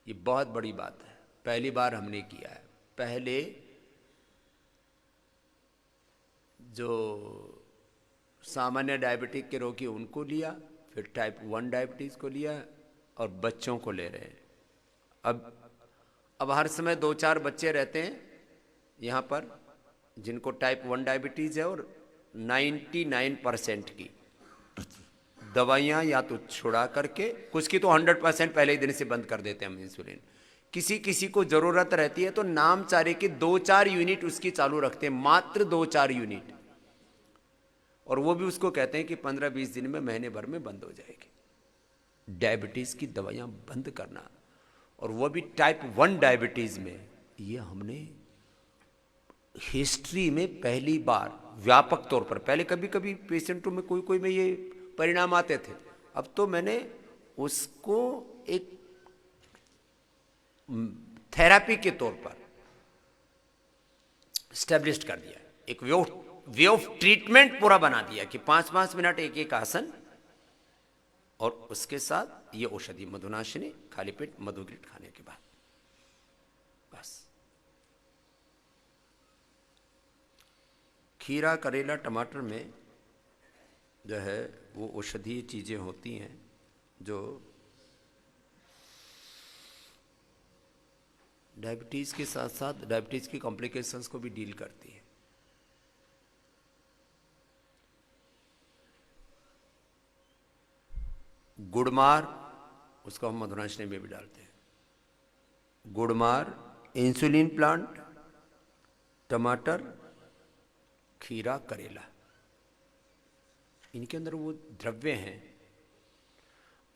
ये बहुत बड़ी बात है, पहली बार हमने किया है। पहले जो सामान्य डायबिटिक के रोगी उनको लिया, फिर टाइप 1 डायबिटीज़ को लिया और बच्चों को ले रहे हैं। अब हर समय 2-4 बच्चे रहते हैं यहाँ पर जिनको टाइप 1 डायबिटीज़ है, और 99% की दवाइयाँ या तो छुड़ा करके, कुछ की तो 100% पहले ही दिन से बंद कर देते हैं हम इंसुलिन, किसी किसी को जरूरत रहती है तो नामचारे के 2-4 यूनिट उसकी चालू रखते हैं, मात्र 2-4 यूनिट, और वो भी उसको कहते हैं कि 15-20 दिन में, महीने भर में बंद हो जाएगी। डायबिटीज की दवाइयां बंद करना, और वो भी टाइप 1 डायबिटीज में, ये हमने हिस्ट्री में पहली बार व्यापक तौर पर, पहले कभी कभी पेशेंटों में कोई कोई में ये परिणाम आते थे, अब तो मैंने उसको एक थेरेपी के तौर पर स्टैब्लिश कर दिया, एक वे ऑफ ट्रीटमेंट पूरा बना दिया कि 5-5 मिनट एक एक आसन, और उसके साथ ये औषधि मधुनाशिनी, खाली पेट मधुग्रिट खाने के बाद, बस। खीरा, करेला, टमाटर में जो है वो औषधीय चीजें होती हैं जो डायबिटीज के साथ साथ डायबिटीज की कॉम्प्लिकेशंस को भी डील करती है। गुड़मार, उसको हम मधुनाशिनी में भी डालते हैं। गुड़मार, इंसुलिन प्लांट, टमाटर, खीरा, करेला, इनके अंदर वो द्रव्य हैं।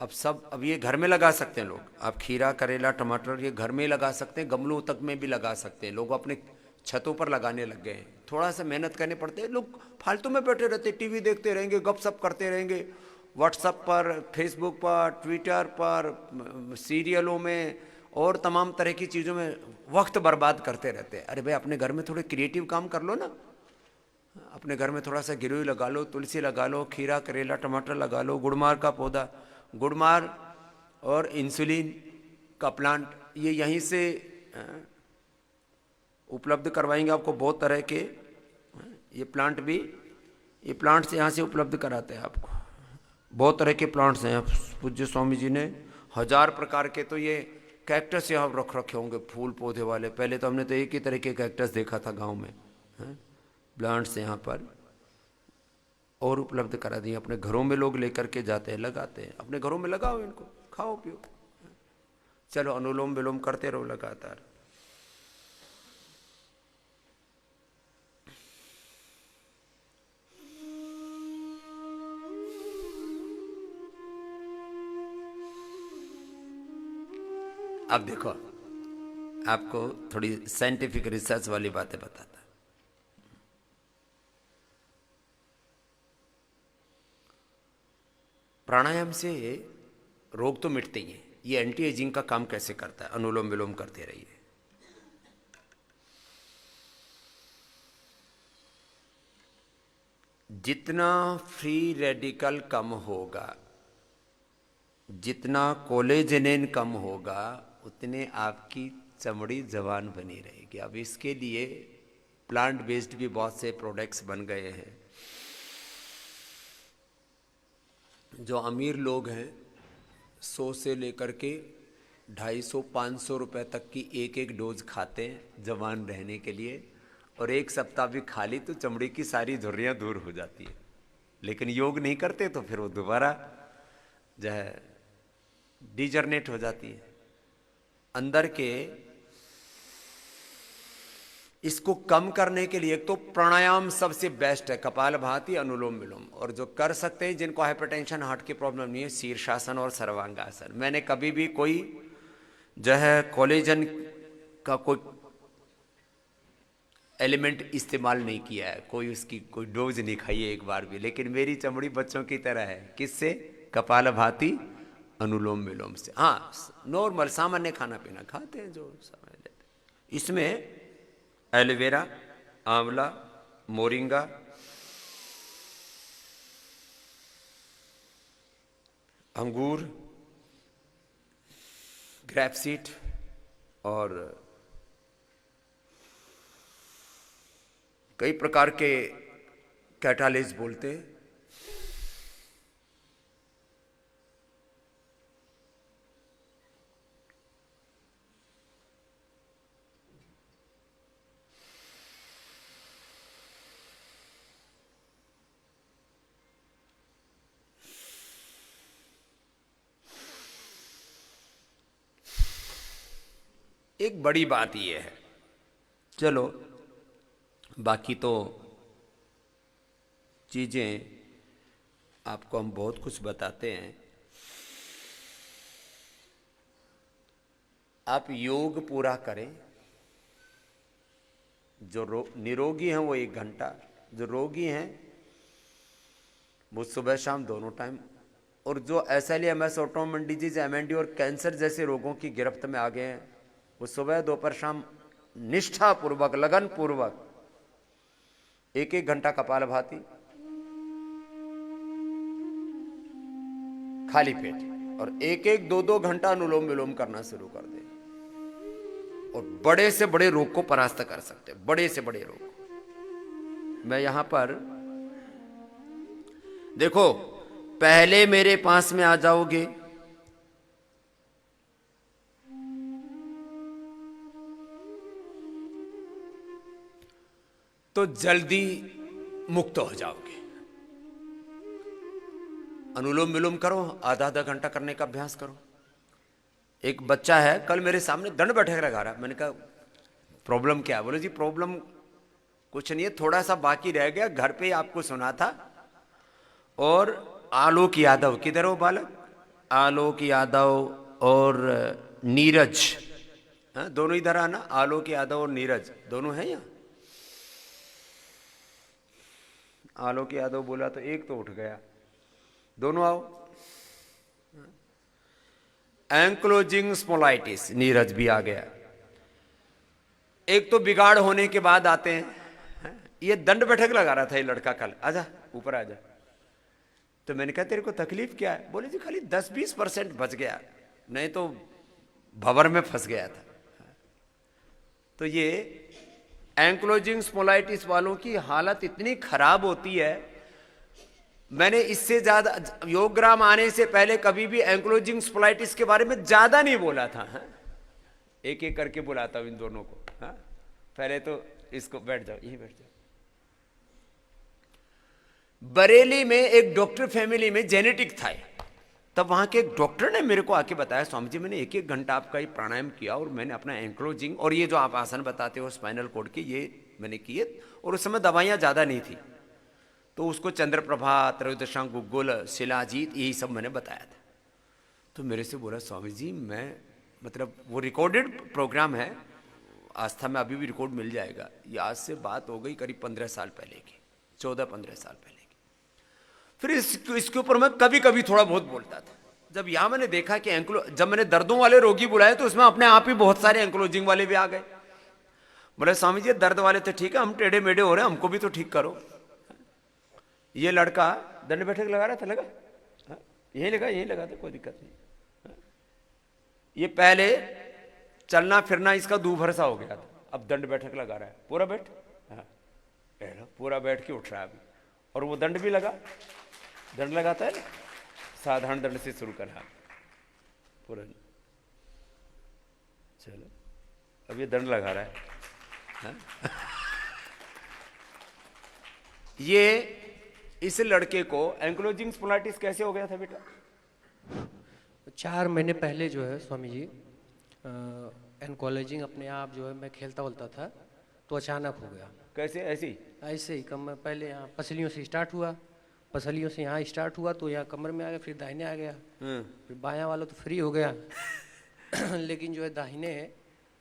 अब ये घर में लगा सकते हैं लोग, आप खीरा, करेला, टमाटर ये घर में लगा सकते हैं, गमलों तक में भी लगा सकते हैं। लोग अपने छतों पर लगाने लग गए हैं, थोड़ा सा मेहनत करने पड़ते हैं। लोग फालतू में बैठे रहते, टीवी देखते रहेंगे, गपशप करते रहेंगे, व्हाट्सएप पर, फेसबुक पर, ट्विटर पर, सीरियलों में और तमाम तरह की चीज़ों में वक्त बर्बाद करते रहते हैं। अरे भाई, अपने घर में थोड़े क्रिएटिव काम कर लो ना, अपने घर में थोड़ा सा गिरोई लगा लो, तुलसी लगा लो, खीरा, करेला, टमाटर लगा लो, गुड़मार का पौधा, गुड़मार और इंसुलिन का प्लांट, ये यहीं से उपलब्ध करवाएंगे आपको, बहुत तरह के ये प्लांट भी, ये प्लांट्स यहाँ से उपलब्ध कराते हैं आपको, बहुत तरह के प्लांट्स हैं। पूज्य स्वामी जी ने 1000 प्रकार के तो ये कैक्टस यहाँ रख रखे होंगे, फूल पौधे वाले। पहले तो हमने तो एक ही तरह के कैक्टस देखा था गांव में, प्लांट्स यहाँ पर और उपलब्ध करा दिए। अपने घरों में लोग लेकर के जाते हैं, लगाते हैं, अपने घरों में लगाओ, इनको खाओ पियो, चलो अनुलोम विलोम करते रहो लगातार। अब देखो, आपको थोड़ी साइंटिफिक रिसर्च वाली बातें बताता। प्राणायाम से रोग तो मिटते ही हैं, ये एंटी एजिंग का काम कैसे करता है, अनुलोम विलोम करते रहिए। जितना फ्री रेडिकल कम होगा, जितना कोलेजनिन कम होगा, उतने आपकी चमड़ी जवान बनी रहेगी। अब इसके लिए प्लांट बेस्ड भी बहुत से प्रोडक्ट्स बन गए हैं। जो अमीर लोग हैं 100 से लेकर के 250-500 रुपए तक की एक एक डोज खाते हैं जवान रहने के लिए, और एक सप्ताह भी खा ली तो चमड़ी की सारी झुर्रियाँ दूर हो जाती है। लेकिन योग नहीं करते तो फिर वो दोबारा जो है डिजनरेट हो जाती है। अंदर के इसको कम करने के लिए एक तो प्राणायाम सबसे बेस्ट है, कपालभाति, अनुलोम विलोम, और जो कर सकते हैं जिनको हाइपरटेंशन, हार्ट की प्रॉब्लम नहीं है, शीर्षासन और सर्वांगासन। मैंने कभी भी कोई जो है कोलेजन का कोई एलिमेंट इस्तेमाल नहीं किया है, कोई उसकी कोई डोज नहीं खाई है एक बार भी, लेकिन मेरी चमड़ी बच्चों की तरह है। किससे? कपालभाति, अनुलोम विलोम से। हाँ, नॉर्मल सामान्य खाना पीना खाते हैं जो समझ लेते। इसमें एलोवेरा, आंवला, मोरिंगा, अंगूर, ग्रेपसीड और कई प्रकार के कैटालिस बोलते हैं। एक बड़ी बात यह है, चलो बाकी तो चीजें आपको हम बहुत कुछ बताते हैं। आप योग पूरा करें। जो निरोगी हैं वो 1 घंटा, जो रोगी हैं वो सुबह शाम दोनों टाइम, और जो SLE-MS, ऑटोइम्यून डिजीज, MND और कैंसर जैसे रोगों की गिरफ्त में आ गए हैं वो सुबह दोपहर शाम निष्ठापूर्वक लगन पूर्वक 1-1 घंटा कपालभाति खाली पेट और 1-1, 2-2 घंटा अनुलोम विलोम करना शुरू कर दे और बड़े से बड़े रोग को परास्त कर सकते हैं, बड़े से बड़े रोग। मैं यहां पर देखो, पहले मेरे पास में आ जाओगे तो जल्दी मुक्त हो जाओगे। अनुलोम विलोम करो, आधा घंटा करने का अभ्यास करो। एक बच्चा है कल मेरे सामने दंड बैठक लगा रहा, मैंने कहा प्रॉब्लम क्या है? बोले जी प्रॉब्लम कुछ नहीं है, थोड़ा सा बाकी रह गया, घर पे आपको सुना था। और आलोक यादव, किधर हो बालक? आलोक यादव और नीरज, दोनों इधर आना। आलोक यादव और नीरज दोनों हैं यहाँ। आलोक यादव बोला तो एक तो उठ गया, दोनों आओ। एंक्लोजिंग स्पोलाइटिस, नीरज भी आ गया। एक तो बिगाड़ होने के बाद आते हैं। ये दंड बैठक लगा रहा था ये लड़का कल, आजा ऊपर आजा। तो मैंने कहा तेरे को तकलीफ क्या है? बोले जी खाली 10-20% बच गया, नहीं तो भंवर में फंस गया था। तो ये एंक्लोजिंग स्पोलाइटिस वालों की हालत इतनी खराब होती है, मैंने इससे ज्यादा योगग्राम आने से पहले कभी भी एंक्लोजिंग स्पोलाइटिस के बारे में ज्यादा नहीं बोला था। एक एक करके बुलाता हूं इन दोनों को। पहले तो इसको, बैठ जाओ, यहीं बैठ जाओ। बरेली में एक डॉक्टर फैमिली में जेनेटिक था, तब वहां के एक डॉक्टर ने मेरे को आके बताया, स्वामी जी मैंने 1-1 घंटा आपका ये प्राणायाम किया और मैंने अपना एंक्लोजिंग और ये जो आप आसन बताते हो स्पाइनल कॉर्ड के, ये मैंने किए, और उस समय दवाइयां ज्यादा नहीं थी। तो उसको चंद्रप्रभा, त्रयोदशांग गुग्गुल, शिलाजीत, यही सब मैंने बताया था। तो मेरे से बोला स्वामी जी मैं, मतलब वो रिकॉर्डेड प्रोग्राम है, आस्था में अभी भी रिकॉर्ड मिल जाएगा। ये आज से बात हो गई करीब 15 साल पहले की, 14-15 साल पहले की। फिर इसके ऊपर मैं कभी कभी थोड़ा बहुत बोलता था। जब यहां मैंने देखा कि जब मैंने दर्दों वाले रोगी बुलाए तो उसमें अपने आप ही बहुत सारे एंक्लोजिंग वाले भी आ गए। बोले स्वामी जी दर्द वाले तो ठीक है, हम टेढ़े मेढ़े हो रहे हैं, हमको भी तो ठीक करो। ये लड़का दंड बैठक लगा रहा था, लगा यहीं लगा था, कोई दिक्कत नहीं। ये पहले चलना फिरना इसका दूभर सा हो गया था, अब दंड बैठक लगा रहा है। पूरा बैठ, पूरा बैठ के उठ रहा है अभी। और वो दंड भी लगा, दंड लगाता है ना, साधारण दंड से शुरू करा पूरा। चलो अब ये दंड लगा रहा है। ये इस लड़के को एंक्लोजिंग स्पोलाइटिस कैसे हो गया था बेटा? 4 महीने पहले जो है स्वामी जी, एंक्लोजिंग अपने आप जो है मैं खेलता बोलता था तो अचानक हो गया। कैसे? ऐसे ही कमर, पहले यहाँ पसलियों से स्टार्ट हुआ, पसलियों से यहाँ स्टार्ट हुआ तो यहाँ कमर में आ गया, फिर दाहिने आ गया, फिर बायां वाला तो फ्री हो गया। लेकिन जो है दाहिने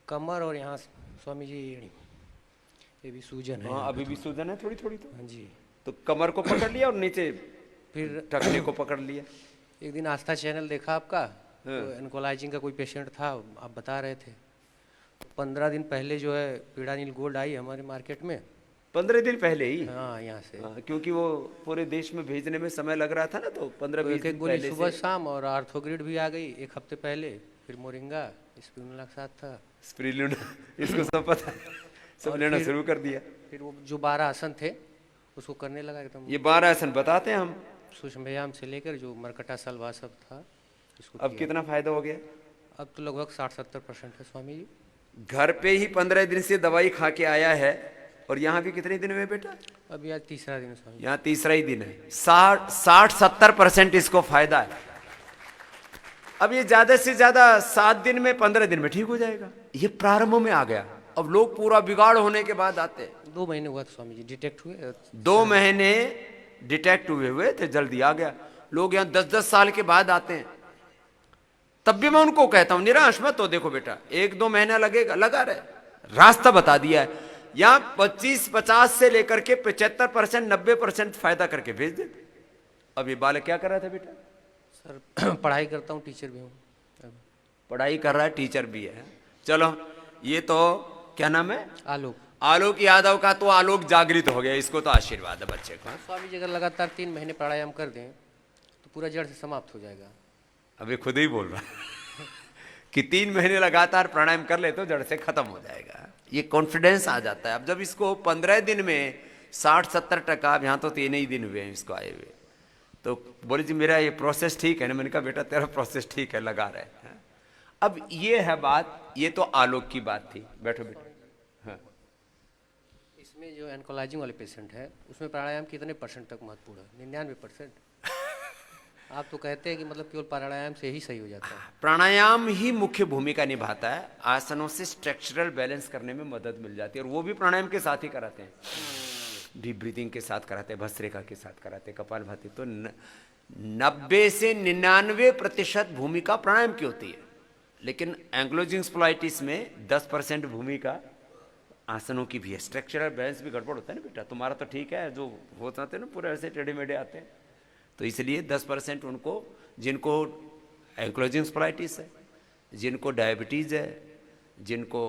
कमर और यहाँ स्वामी जी ये भी सूजन है। हाँ अभी भी सूजन है थोड़ी थोड़ी। तो हाँ जी, तो कमर को पकड़ लिया और नीचे फिर टखने को पकड़ लिया। एक दिन आस्था चैनल देखा आपका, तो एंक्लोजिंग का कोई पेशेंट था, आप बता रहे थे। 15 दिन पहले जो है पीड़ानील गोल्ड आई हमारे मार्केट में। 15 दिन पहले ही? हाँ यहाँ से। क्योंकि वो पूरे देश में भेजने में समय लग रहा था ना, तो 15-20 दिन गोली पहले सुबह शाम, और आर्थोग्रिड भी आ गई 1 हफ्ते पहले, फिर मोरिंगा स्पिरुलिना के साथ था। स्पिरुलिना इसको सब पता है, सब लेना शुरू कर दिया। फिर वो जो 12 आसन थे उसको करने लगा एकदम। ये 12 आसन बताते हैं हम, सूक्ष्म व्यायाम से लेकर जो मरकटा सलवा सब था इसको। अब कितना फायदा हो गया? अब तो लगभग 60-70% है स्वामी जी। घर पे ही 15 दिन से दवाई खा के आया है, और यहाँ भी कितने दिन हुए बेटा? अब यहाँ तीसरा दिन है स्वामी जी। यहाँ तीसरा ही दिन है। 60-70% इसको फायदा है। अब ये ज्यादा से ज्यादा 7 दिन में 15 दिन में ठीक हो जाएगा। ये प्रारंभ में आ गया। अब लोग पूरा बिगाड़ होने के बाद आते हैं। 2 महीने हुआ था स्वामी जी, डिटेक्ट हुए। 2 महीने डिटेक्ट हुए थे, जल्दी आ गया। लोग यहाँ 10-10 साल के बाद आते हैं। तब भी मैं उनको कहता हूं निराश मत हो, देखो बेटा 1-2 महीना लगेगा, लगा रहे, रास्ता बता दिया है। यहाँ 25-50 से लेकर के 75%, 90% फायदा करके भेज दे। अब ये बालक क्या कर रहा था बेटा? सर पढ़ाई करता हूँ, टीचर भी हूँ। पढ़ाई कर रहा है, टीचर भी है। चलो, ये तो क्या नाम है? आलोक। आलोक यादव का तो आलोक जागृत हो गया, इसको तो आशीर्वाद है बच्चे को। स्वामी जी अगर लगातार 3 महीने प्राणायाम कर दें तो पूरा जड़ से समाप्त हो जाएगा। अभी खुद ही बोल रहा कि 3 महीने लगातार प्राणायाम कर ले तो जड़ से खत्म हो जाएगा। ये कॉन्फिडेंस आ जाता है। अब जब इसको 15 दिन में 60-70%, अब यहाँ तो 3 ही दिन हुए हैं इसको आए हुए, तो बोले जी मेरा ये प्रोसेस ठीक है ना। मैंने कहा बेटा तेरा प्रोसेस ठीक है, लगा रहे हैं। अब ये है बात, ये तो आलोक की बात थी। बैठो बेटा। हाँ, इसमें जो एंकोलाइजिंग वाले पेशेंट है उसमें प्राणायाम कितने % तक महत्वपूर्ण है? 99%। आप तो कहते हैं कि मतलब केवल प्राणायाम से ही सही हो जाता है। प्राणायाम ही मुख्य भूमिका निभाता है। आसनों से स्ट्रक्चरल बैलेंस करने में मदद मिल जाती है, और वो भी प्राणायाम के साथ ही कराते हैं। डीप ब्रीदिंग के साथ कराते हैं, भस्त्रिका के साथ कराते हैं, कपालभाति। तो 90 से 99% भूमिका प्राणायाम की होती है, लेकिन एंक्लोजिंग स्पोलाइटिस में 10% भूमिका आसनों की भी है। स्ट्रक्चरल बैलेंस भी गड़बड़ होता है ना बेटा। तुम्हारा तो ठीक है, जो होता है ना पूरे ऐसे टेढ़े मेढ़े आते हैं, तो इसलिए 10% उनको, जिनको एंक्लोजिंग स्पोलाइटिस है, जिनको डायबिटीज़ है, जिनको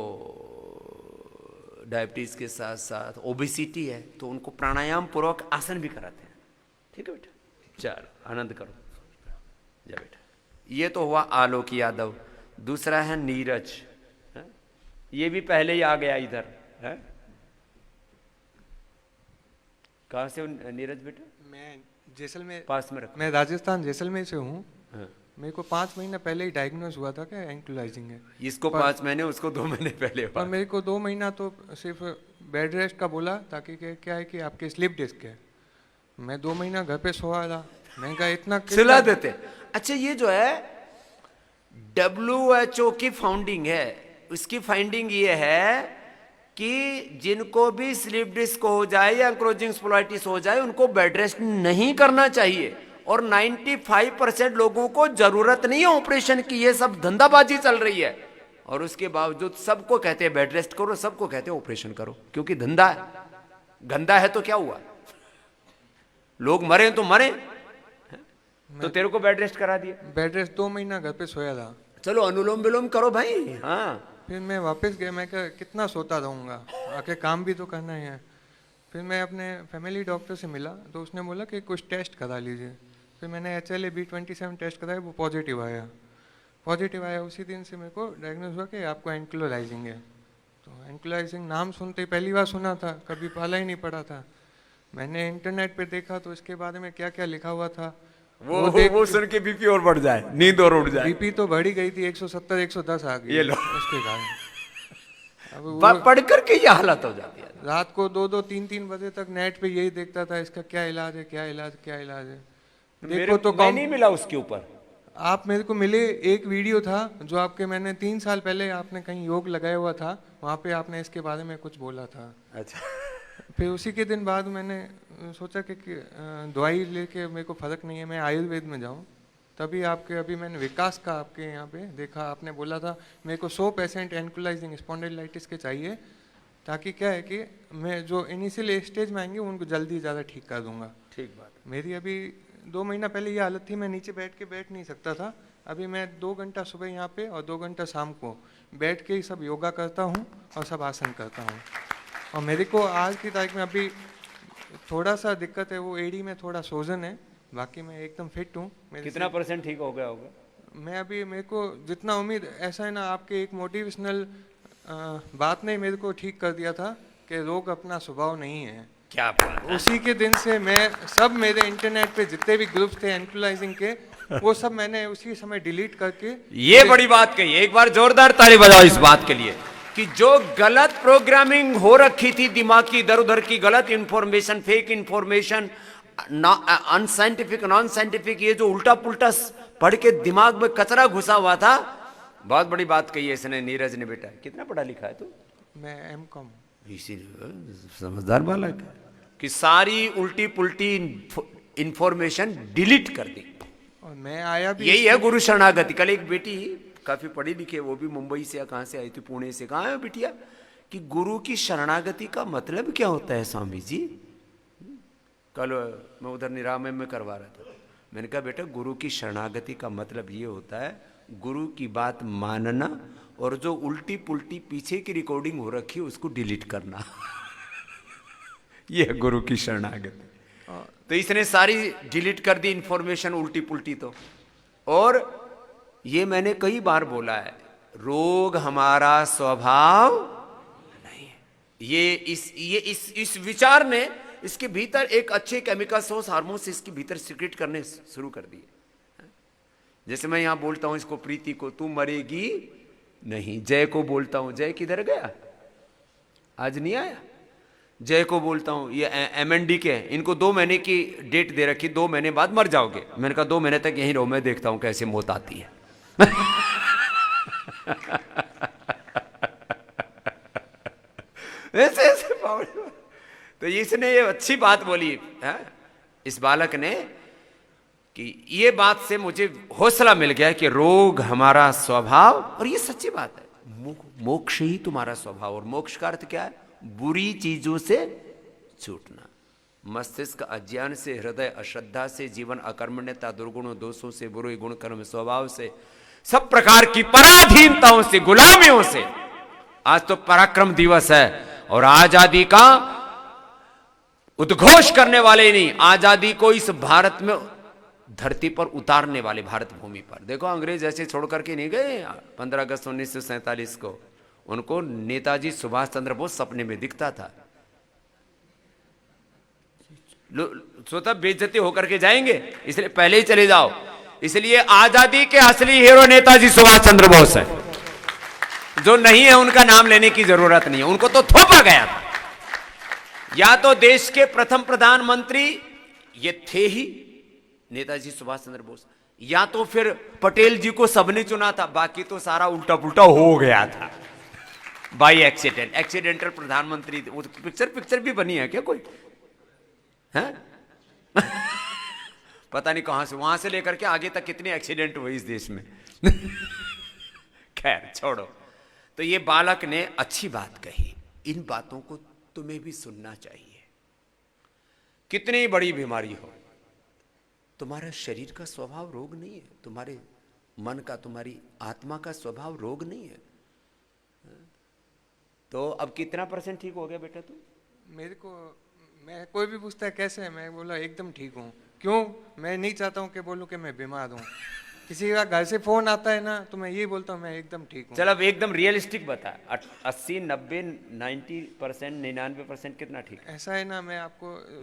डायबिटीज़ के साथ साथ ओबेसिटी है, तो उनको प्राणायाम पूर्वक आसन भी कराते हैं। ठीक है बेटा, चलो आनंद करो जा बेटा। ये तो हुआ आलोक यादव। दूसरा है नीरज। है? ये भी पहले ही आ गया इधर है। कहाँ से नीरज बेटा? मैं जैसलमेर, पास में रखो। मैं राजस्थान जैसलमेर से हूँ। हाँ। मेरे को 5 महीना पहले ही डायग्नोज हुआ था कि एंक्लोलाइजिंग है। इसको 5 महीने, उसको 2 महीने पहले हुआ। पर मेरे को 2 महीना तो सिर्फ बेड रेस्ट का बोला, ताकि क्या है कि आपके स्लिप डिस्क है। मैं 2 महीना घर पे सोया रहा। मैं कहा इतना सुला देते। अच्छा, ये जो है WHO की फाउंडिंग है, उसकी फाइंडिंग ये है कि जिनको भी स्लीप डिस्क हो जाए या एंक्लोजिंग स्पोलाइटिस हो जाए उनको बेड रेस्ट नहीं करना चाहिए, और 95% लोगों को जरूरत नहीं है ऑपरेशन की। ये सब धंधाबाजी चल रही है, और उसके बावजूद सबको कहते हैं बेड रेस्ट करो, सबको कहते हैं ऑपरेशन करो, क्योंकि धंधा है। गंदा है तो क्या हुआ? लोग मरे तो मरे, तो तेरे को बेड रेस्ट करा दिया। बेड रेस्ट 2 महीना घर पे सोया था। चलो अनुलोम विलोम करो भाई। हाँ, फिर मैं वापस गया। मैं कहा कितना सोता रहूँगा, आके काम भी तो करना है। फिर मैं अपने फैमिली डॉक्टर से मिला, तो उसने बोला कि कुछ टेस्ट करा लीजिए। फिर मैंने HLA-B27 टेस्ट कराया, वो पॉजिटिव आया। उसी दिन से मेरे को डायग्नोज हुआ कि आपको एंक्लोलाइजिंग है। तो एंक्लोलाइजिंग नाम सुनते ही पहली बार सुना था, कभी पाला ही नहीं पड़ा था। मैंने इंटरनेट पे देखा तो इसके बारे में क्या क्या लिखा हुआ था, वो सुन के बीपी और बढ़ जाए, नींद और उड़ जाए। बीपी तो बढ़ी गई थी, 170-110 आ गई। ये लो, उसके कारण पढ़ करके ये हालत हो जाती है। रात को 2-2, 3-3 बजे तक नेट पे यही देखता था, इसका क्या इलाज है, क्या इलाज, क्या इलाज है। देखो तो मैं नहीं मिला उसके ऊपर। आप मेरे को मिले, एक वीडियो था जो आपके, मैंने 3 साल पहले आपने कहीं योग लगाया हुआ था, वहाँ पे आपने इसके बारे में कुछ बोला था। अच्छा। फिर उसी के दिन बाद मैंने सोचा कि दवाई लेके मेरे को फ़र्क नहीं है, मैं आयुर्वेद में जाऊँ। तभी आपके, अभी मैंने विकास का आपके यहाँ पे देखा, आपने बोला था मेरे को 100% एंक्लोलाइजिंग स्पॉन्डिलाइटिस के चाहिए, ताकि क्या है कि मैं जो इनिशियल स्टेज में आएंगे उनको जल्दी ज़्यादा ठीक कर दूंगा। ठीक बात। मेरी अभी 2 महीना पहले ये हालत थी, मैं नीचे बैठ नहीं सकता था। अभी मैं 2 घंटा सुबह यहाँ पे और 2 घंटा शाम को बैठ के ही सब योगा करता हूँ और सब आसन करता हूँ। और मेरे को आज की तारीख में अभी थोड़ा सा दिक्कत है, वो एड़ी में थोड़ा सोजन है, बाकी मैं एकदम फिट हूँ। कितना % ठीक हो गया होगा? मैं अभी, मेरे को जितना उम्मीद, ऐसा है ना, आपके एक मोटिवेशनल बात ने मेरे को ठीक कर दिया था कि रोग अपना स्वभाव नहीं है। क्या बात है। उसी के दिन से मैं सब, मेरे इंटरनेट पे जितने भी ग्रुप्स थे एंक्लोलाइजिंग के, वो सब मैंने उसी समय डिलीट करके। ये बड़ी बात कही, एक बार जोरदार ताली बजाओ इस बात के लिए कि जो गलत प्रोग्रामिंग हो रखी थी दिमाग की, इधर उधर की गलत information, fake information, unscientific non scientific ये जो उल्टा पुल्टा पढ़ के दिमाग में कचरा घुसा हुआ था, बहुत बड़ी बात कही है इसने, नीरज ने। बेटा कितना पढ़ा लिखा है तू? मैं M.Com। इसी समझदार बालक है कि सारी उल्टी पुल्टी इंफॉर्मेशन डिलीट कर दी। और मैं आया भी यही है गुरु शरणागति। कल एक बेटी काफी पढ़ी लिखी है, वो भी मुंबई से या कहां से आई थी, पुणे से, कहाँ है बिटिया, कि गुरु की शरणागति का मतलब क्या होता है स्वामी जी? कल मैं उधर निरामय में करवा रहा था, मैंने कहा बेटा गुरु की शरणागति का मतलब ये होता है गुरु की बात मानना और जो उल्टी पुल्टी पीछे की रिकॉर्डिंग हो रखी है उसको डिलीट करना। ये है गुरु की शरणागति। तो इसने सारी डिलीट कर दी इंफॉर्मेशन उल्टी पुल्टी तो। और ये मैंने कई बार बोला है, रोग हमारा स्वभाव नहीं है। ये इस विचार ने इसके भीतर एक अच्छे केमिकल सोर्स हार्मोन से इसके भीतर सीक्रेट करने शुरू कर दिए। जैसे मैं यहां बोलता हूं इसको, प्रीति को, तू मरेगी नहीं। जय को बोलता हूं, जय किधर गया? आज नहीं आया। जय को बोलता हूं, ये MND के हैं, इनको 2 महीने की डेट दे रखी, 2 महीने बाद मर जाओगे। मैंने कहा 2 महीने तक यहीं रहो, मैं देखता हूं कैसे मौत आती है। ऐसे तो इसने ये अच्छी बात बोली है इस बालक ने, कि ये बात से मुझे हौसला मिल गया कि रोग हमारा स्वभाव, और ये सच्ची बात है। मोक्ष ही तुम्हारा स्वभाव। और मोक्ष का अर्थ क्या है? बुरी चीजों से छूटना। मस्तिष्क अज्ञान से, हृदय अश्रद्धा से, जीवन अकर्मण्यता, दुर्गुणों दोषों से, बुरे गुण कर्म स्वभाव से, सब प्रकार की पराधीनताओं से, गुलामियों से। आज तो पराक्रम दिवस है और आजादी का उद्घोष करने वाले नहीं, आजादी को इस भारत में धरती पर उतारने वाले, भारत भूमि पर। देखो अंग्रेज ऐसे छोड़ करके नहीं गए 15 अगस्त 1947 को। उनको नेताजी सुभाष चंद्र बोस सपने में दिखता था। सोचा बेइज्जती होकर के जाएंगे, इसलिए पहले ही चले जाओ। इसलिए आजादी के असली हीरो नेताजी सुभाष चंद्र बोस है। जो नहीं है उनका नाम लेने की जरूरत नहीं है, उनको तो थोपा गया था। या तो देश के प्रथम प्रधानमंत्री ये थे ही नेताजी सुभाष चंद्र बोस, या तो फिर पटेल जी को सबने चुना था, बाकी तो सारा उल्टा पुल्टा हो गया था बाई एक्सीडेंट। एक्सीडेंटल प्रधानमंत्री। वो पिक्चर भी बनी है क्या कोई? है? पता नहीं कहां से, वहां से लेकर के आगे तक कितने एक्सीडेंट हुए इस देश में। खैर छोड़ो। तो ये बालक ने अच्छी बात कही, इन बातों को तुम्हें भी सुनना चाहिए। कितनी बड़ी बीमारी हो, तुम्हारा शरीर का स्वभाव रोग नहीं है, तुम्हारे मन का, तुम्हारी आत्मा का स्वभाव रोग नहीं है। तो अब कितना % ठीक हो गया बेटा तू? मेरे को, मैं कोई भी पूछता है कैसे है, मैं बोला एकदम ठीक हूँ। क्यों? मैं नहीं चाहता हूँ कि बोलूँ कि मैं बीमार हूँ। किसी का घर से फोन आता है ना तो मैं ये बोलता हूँ मैं एकदम ठीक हूँ। चल अब एकदम रियलिस्टिक बता, 80, 90, 90%, 99% कितना ठीक? ऐसा है ना, मैं आपको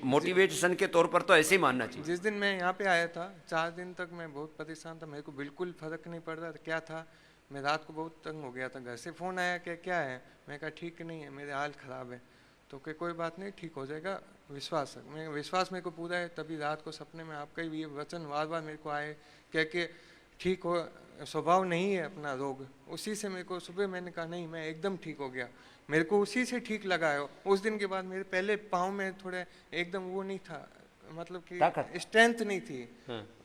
मोटिवेशन के तौर पर तो ऐसे ही मानना चाहिए। जिस दिन मैं यहाँ पे आया था 4 दिन तक मैं बहुत परेशान था, मेरे को बिल्कुल फर्क नहीं पड़ रहा था। क्या था, मैं रात को बहुत तंग हो गया था। घर से फ़ोन आया कि क्या है, मैं कहा ठीक नहीं है, मेरे हाल ख़राब है। तो कि कोई बात नहीं, ठीक हो जाएगा, विश्वास मेरे को पूरा है। तभी रात को सपने में आपका ये वचन बार बार मेरे को आए कि ठीक हो, स्वभाव नहीं है अपना रोग। उसी से मेरे को सुबह मैंने कहा नहीं, मैं एकदम ठीक हो गया। मेरे को उसी से ठीक लगा है। उस दिन के बाद मेरे पहले पाँव में थोड़े एकदम वो नहीं था, मतलब कि स्ट्रेंथ नहीं थी।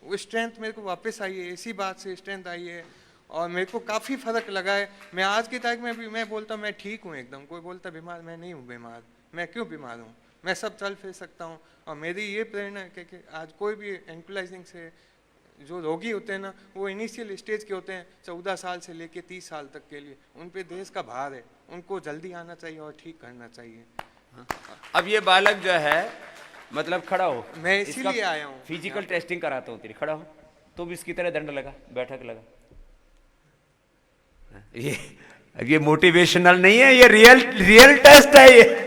वो स्ट्रेंथ मेरे को वापस आई है, इसी बात से स्ट्रेंथ आई है और मेरे को काफ़ी फ़र्क लगा है। मैं आज की तारीख में भी मैं बोलता हूँ मैं ठीक हूँ एकदम। कोई बोलता बीमार, मैं नहीं हूँ बीमार। मैं क्यों बीमार हूँ? मैं सब चल फिर सकता हूँ। और मेरी ये प्रेरणा है कि आज कोई भी एंक्लाइजिंग से जो रोगी होते हैं ना, वो इनिशियल स्टेज के होते हैं 14 साल से लेके 30 साल तक के लिए। उन पे देश का भार है, उनको जल्दी आना चाहिए और ठीक करना चाहिए। अब ये बालक जो है, मतलब खड़ा हो, मैं इसीलिए आया हूँ। फिजिकल टेस्टिंग कराता हूँ तेरी, खड़ा हो। तो भी इसकी तरह दंड लगा, बैठक लगा। ये मोटिवेशनल नहीं है, ये रियल टेस्ट है ये।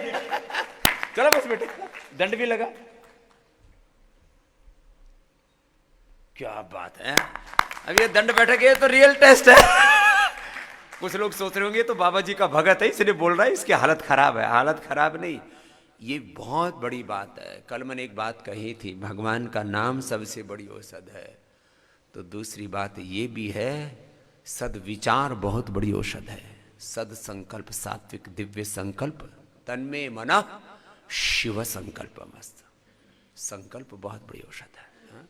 चलो बस बेटे, दंड भी लगा। क्या बात है। अब ये दंड बैठक है तो रियल टेस्ट है। कुछ लोग सोच रहे होंगे तो बाबा जी का भगत है इसलिए बोल रहा है, इसकी हालत खराब है। हालत खराब नहीं, ये बहुत बड़ी बात है। कल मैंने एक बात कही थी, भगवान का नाम सबसे बड़ी औषध है। तो दूसरी बात ये भी है, सद्विचार बहुत बड़ी औषध है। सद संकल्प, सात्विक दिव्य संकल्प, तन्मे मना शिव संकल्प मस्त। संकल्प बहुत बड़ी औषध है। हाँ?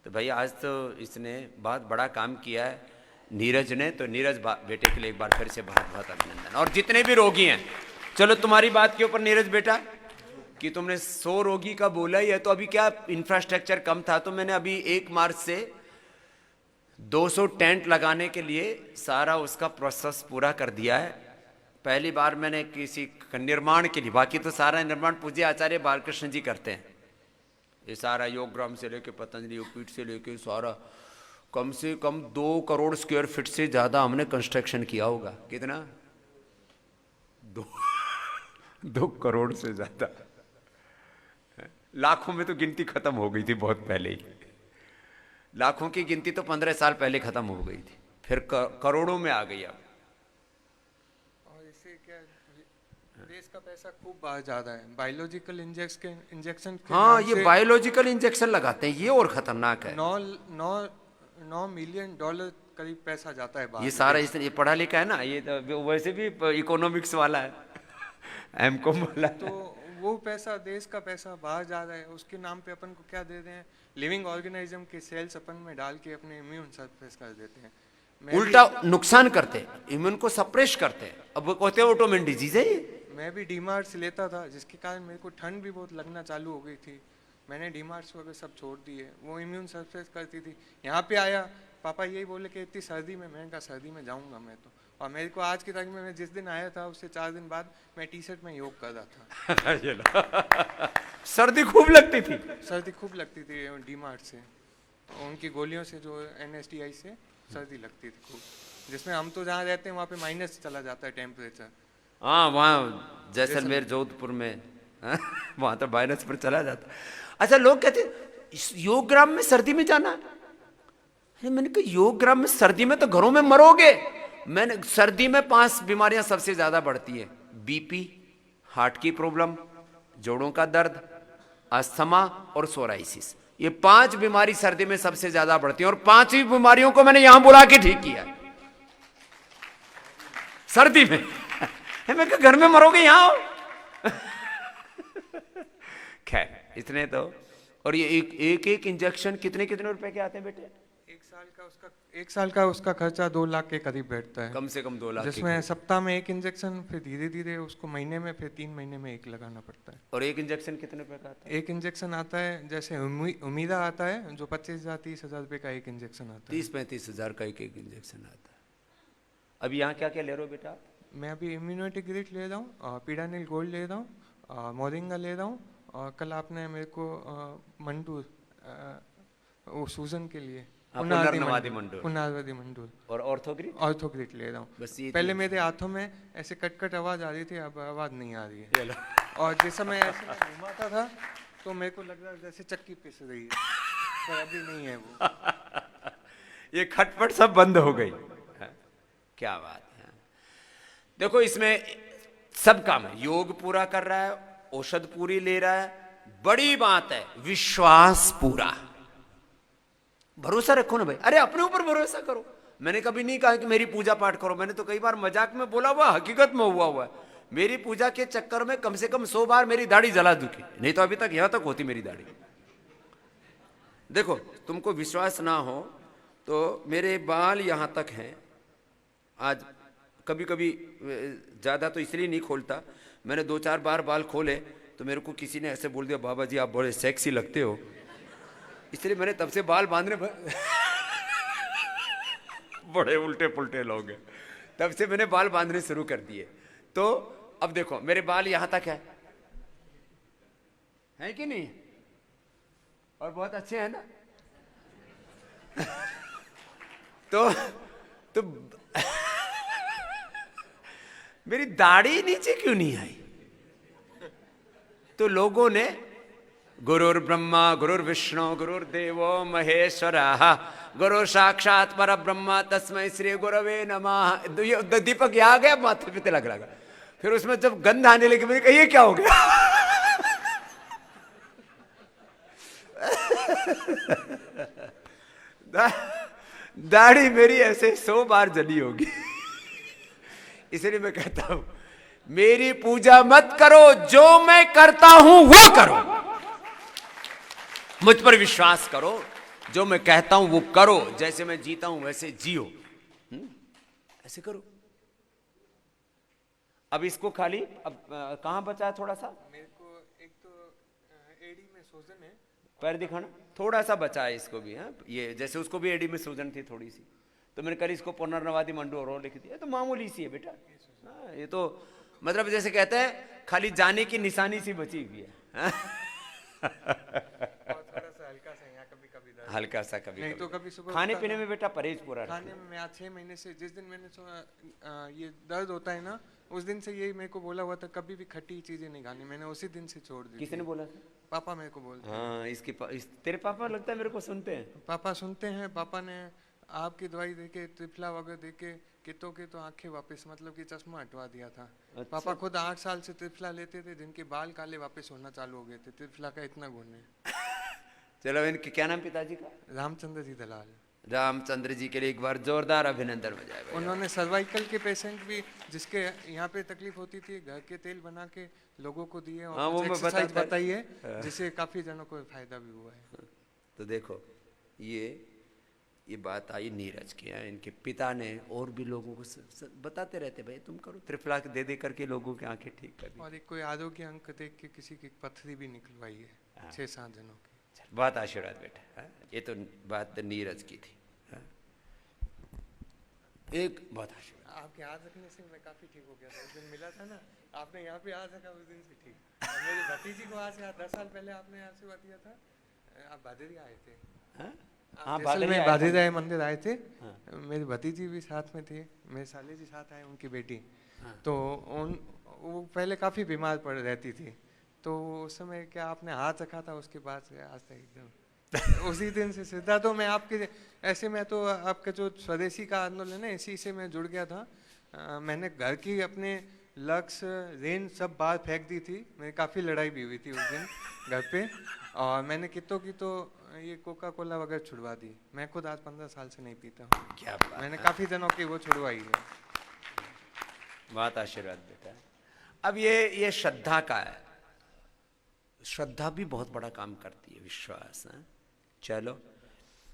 तो भाई आज तो इसने बहुत बड़ा काम किया है नीरज ने। तो नीरज बेटे के लिए एक बार फिर से बहुत बहुत अभिनंदन। और जितने भी रोगी हैं, चलो तुम्हारी बात के ऊपर नीरज बेटा कि तुमने 100 रोगी का बोला ही है, तो अभी क्या इंफ्रास्ट्रक्चर कम था, तो मैंने अभी 1 मार्च से 200 टेंट लगाने के लिए सारा उसका प्रोसेस पूरा कर दिया है। पहली बार मैंने किसी निर्माण के लिए, बाकी तो सारा निर्माण पूज्य आचार्य बालकृष्ण जी करते हैं। ये सारा योगग्राम से लेके पतंजलि योगपीठ से लेके सारा कम से कम 2 करोड़ स्क्वायर फीट से ज़्यादा हमने कंस्ट्रक्शन किया होगा। कितना? 2 करोड़ से ज़्यादा। लाखों में तो गिनती खत्म हो गई थी बहुत पहले ही। लाखों की गिनती तो 15 साल पहले खत्म हो गई थी, फिर करोड़ों में आ गई अब। और इससे क्या, देश का पैसा खूब बाहर जाता है बायोलॉजिकल इंजेक्शन। हाँ, ये बायोलॉजिकल इंजेक्शन लगाते हैं, ये और खतरनाक है। 9 मिलियन डॉलर करीब पैसा जाता है बाहर। ये सारा ये पढ़ा लिखा है ना, ये तो वैसे भी इकोनॉमिक्स वाला है, एमकॉम वाला। तो वो पैसा, देश का पैसा बाहर जा रहा है, उसके नाम पे अपन को क्या दे रहे हैं, लिविंग ऑर्गेनिज्म के सेल्स अपन में डाल के अपने इम्यून सप्रेस कर देते हैं। उल्टा नुकसान करते हैं, इम्यून को सप्रेस करते हैं। अब वो कहते हैं ऑटोमेन डिजीज है ये। मैं भी डीमार्ट से लेता था, जिसके कारण मेरे को ठंड भी बहुत लगना चालू हो गई थी। मैंने डीमार्ट्स वगैरह सब छोड़ दिए, वो इम्यून सप्रेस करती थी। यहाँ पे आया, पापा यही बोले कि इतनी सर्दी में, मैंने कहा सर्दी में जाऊँगा मैं तो। और मेरे को आज की तारीख में, मैं जिस दिन आया था उससे 4 दिन बाद मैं टी-शर्ट में योग कर रहा था। सर्दी खूब लगती थी। सर्दी खूब लगती थी डीमार्ट से, तो उनकी गोलियों से, जो NSTI से सर्दी लगती थी खूब, जिसमें हम तो जहाँ रहते हैं वहाँ पे माइनस चला जाता है टेम्परेचर। हाँ, वहाँ जैसलमेर जोधपुर में वहाँ तो माइनस पर चला जाता। अच्छा, लोग कहते योगग्राम में सर्दी में जाना है। मैंने कहा योगग्राम में सर्दी में तो घरों में मरोगे। मैंने सर्दी में 5 बीमारियां सबसे ज्यादा बढ़ती है, बीपी, हार्ट की प्रॉब्लम, जोड़ों का दर्द, अस्थमा और सोराइसिस। ये 5 बीमारी सर्दी में सबसे ज्यादा बढ़ती है, और 5 ही बीमारियों को मैंने यहां बुला के ठीक किया सर्दी में। मैं कहा घर में मरोगे यहां। खैर, इतने तो। और ये एक इंजेक्शन कितने रुपए के आते हैं बेटे? एक साल का उसका खर्चा 2 लाख के करीब बैठता है, कम से कम 2 लाख, जिसमें सप्ताह में 1 इंजेक्शन, फिर धीरे धीरे उसको महीने में, फिर 3 महीने में 1 लगाना पड़ता है। और एक इंजेक्शन कितने रुपए का आता है? एक इंजेक्शन आता है, जैसे उमीदा आता है, जो 25,000-30,000 रुपए का एक इंजेक्शन आता है। 30-35 हजार का एक इंजेक्शन आता है। अभी यहाँ क्या क्या ले रहे हो बेटा? मैं अभी इम्यूनिटी ग्रेट ले रहा हूँ, पीडानिल गोल्ड ले रहा हूँ, मोरिंगा ले रहा हूँ, और कल आपने मेरे को मंडूर, वो सूजन के लिए पुनर्नवादी मंडूर और ऑर्थोग्रिट ले रहा हूँ। पहले मेरे हाथों में ऐसे कट आवाज आ रही थी, अब आवाज नहीं आ रही है। और जैसा मैं ऐसे घुमाता था तो मेरे को लग रहा है जैसे चक्की पिस रही है, पर अभी नहीं है वो। ये खटपट सब बंद हो गई। क्या बात है। देखो, इसमें सब काम है। योग पूरा कर रहा है, औषध पूरी ले रहा है, बड़ी बात है विश्वास पूरा। भरोसा रखो ना भाई, अरे अपने ऊपर भरोसा करो। मैंने कभी नहीं कहा कि मेरी पूजा पाठ करो, मैंने तो कई बार मजाक में बोला हुआ, हकीकत में हुआ है। मेरी पूजा के चक्कर में कम से कम 100 बार मेरी दाढ़ी जला चुकी, नहीं तो अभी तक यहां तक होती मेरी दाढ़ी। देखो, तुमको विश्वास ना हो तो मेरे बाल यहां तक हैं। आज कभी कभी ज्यादा तो इसलिए नहीं खोलता, मैंने 2-4 बार बाल खोले तो मेरे को किसी ने ऐसे बोल दिया, बाबा जी आप बड़े सेक्सी लगते हो, इसलिए मैंने तब से बाल बांधने बड़े उल्टे पुल्टे लोग हैं, तब से मैंने बाल बांधने शुरू कर दिए। तो अब देखो, मेरे बाल यहां तक है कि नहीं? और बहुत अच्छे हैं ना? तो मेरी दाढ़ी नीचे क्यों नहीं आई? तो लोगों ने गुरुर ब्रह्मा गुरुर्विष्णु गुरुर्देवो महेश्वरः गुरु साक्षात पर ब्रह्मा तस्मै श्री गुरवे नमः। दीपक यहाँ गया, माथे पे तिलक लगा। फिर उसमें जब गंध आने लगी, मैंने कहा ये क्या हो गया? दाढ़ी मेरी ऐसे 100 बार जली होगी। इसलिए मैं कहता हूं मेरी पूजा मत करो, जो मैं करता हूं वो करो। मुझ पर विश्वास करो, जो मैं कहता हूं वो करो, जैसे मैं जीता हूं वैसे जियो। ऐसे करो। अब इसको खाली अब कहां बचा है थोड़ा सा? मेरे को एक तो एडी में सूजन है। पैर दिखाना, थोड़ा सा बचा है इसको भी। हाँ, ये जैसे उसको भी एडी में सूजन थी थोड़ी सी, तो मैंने कल इसको पुनर्नवादि मंडू और लिख दिया। तो मामूली सी है बेटा। हाँ, ये तो मतलब जैसे कहते हैं खाली जाने की निशानी सी बची हुई है। हाँ? और थोड़ा सा हल्का सा यहाँ कभी कभी दर्द। हल्का सा कभी नहीं कभी। तो कभी सुबह खाने उठता पीने था। में बेटा परहेज पूरा खाने रखना। में मैं आज 6 महीने से, जिस दिन मैंने ये दर्द होता है ना, उस दिन से यही मेरे को बोला हुआ था कभी भी खट्टी चीजें नहीं खानी। मैंने उसी दिन से छोड़ दी। किसी ने बोला था? पापा मेरे को बोलते हैं। हाँ, तेरे पापा लगता है मेरे को सुनते हैं। पापा सुनते हैं। पापा ने आपकी दवाई देके, त्रिफला वगैरह देके कितों के तो आंखें वापस, मतलब कि चश्मा हटवा दिया था। अच्छा। पापा खुद 8 साल से त्रिफला लेते थे, जिनके बाल काले वापस होना चालू हो गए थे। त्रिफला का इतना गुण है। चलो, इनके क्या नाम पिताजी का? रामचंद्र जी दलाल। रामचंद्र जी के लिए एक बार जोरदार अभिनंदन हो जाए भाई। उन्होंने सर्वाइकल के पेशेंट भी, जिसके यहाँ पे तकलीफ होती थी, घर के तेल बना के लोगों को दिए हाँ, और वो कुछ मैं एक्सरसाइज बताता- बताई है, जिससे काफी जनों को फायदा भी हुआ है। तो देखो, ये बात आई नीरज की। है इनके पिता ने और भी लोगों को बताते रहते, भाई तुम करो। त्रिफला दे दे करके लोगों की आंखें ठीक कर दी। और एक कोई आरोग्य अंक देख के किसी की पथरी भी निकलवाई है 6-7 जनों की। चल, बहुत आशीर्वाद बेटा। हाँ, ये तो बात नीरज की थी। हाँ। एक बहुत आशीर्वाद। आपके हाथ रखने से मैं काफी ठीक हो गया था। उस दिन मिला था ना, आपने यहाँ पे हाथ रखा, उस दिन से ठीक। और मेरी भतीजी को आज से 10 साल पहले आपने आशीर्वाद दिया था। आप भादेरी आए थे। हाँ? आप हाँ, जैसलमेर आए थे। भादेरी मंदिर आए थे। मेरी भतीजी भी साथ में थे, मेरे साले जी साथ आए, उनकी बेटी। तो वो पहले काफी बीमार पड़ रहती थी। तो उस समय क्या आपने हाथ रखा था, उसके बाद से आज तक एकदम उसी दिन से सीधा। तो मैं आपके ऐसे में तो आपका जो स्वदेशी का आंदोलन है, इसी से मैं जुड़ गया था। मैंने घर की अपने लक्स रेंज सब बाहर फेंक दी थी। मेरी काफ़ी लड़ाई भी हुई थी उस दिन घर पे। और मैंने कितों की तो ये कोका कोला वगैरह छुड़वा दी। मैं खुद आज 15 साल से नहीं पीता हूँ। क्या बात मैंने है। काफ़ी जनों की वो छुड़वाई है। बहुत आशीर्वाद बेटा। अब ये श्रद्धा का है। श्रद्धा भी बहुत बड़ा काम करती है, विश्वास है। चलो।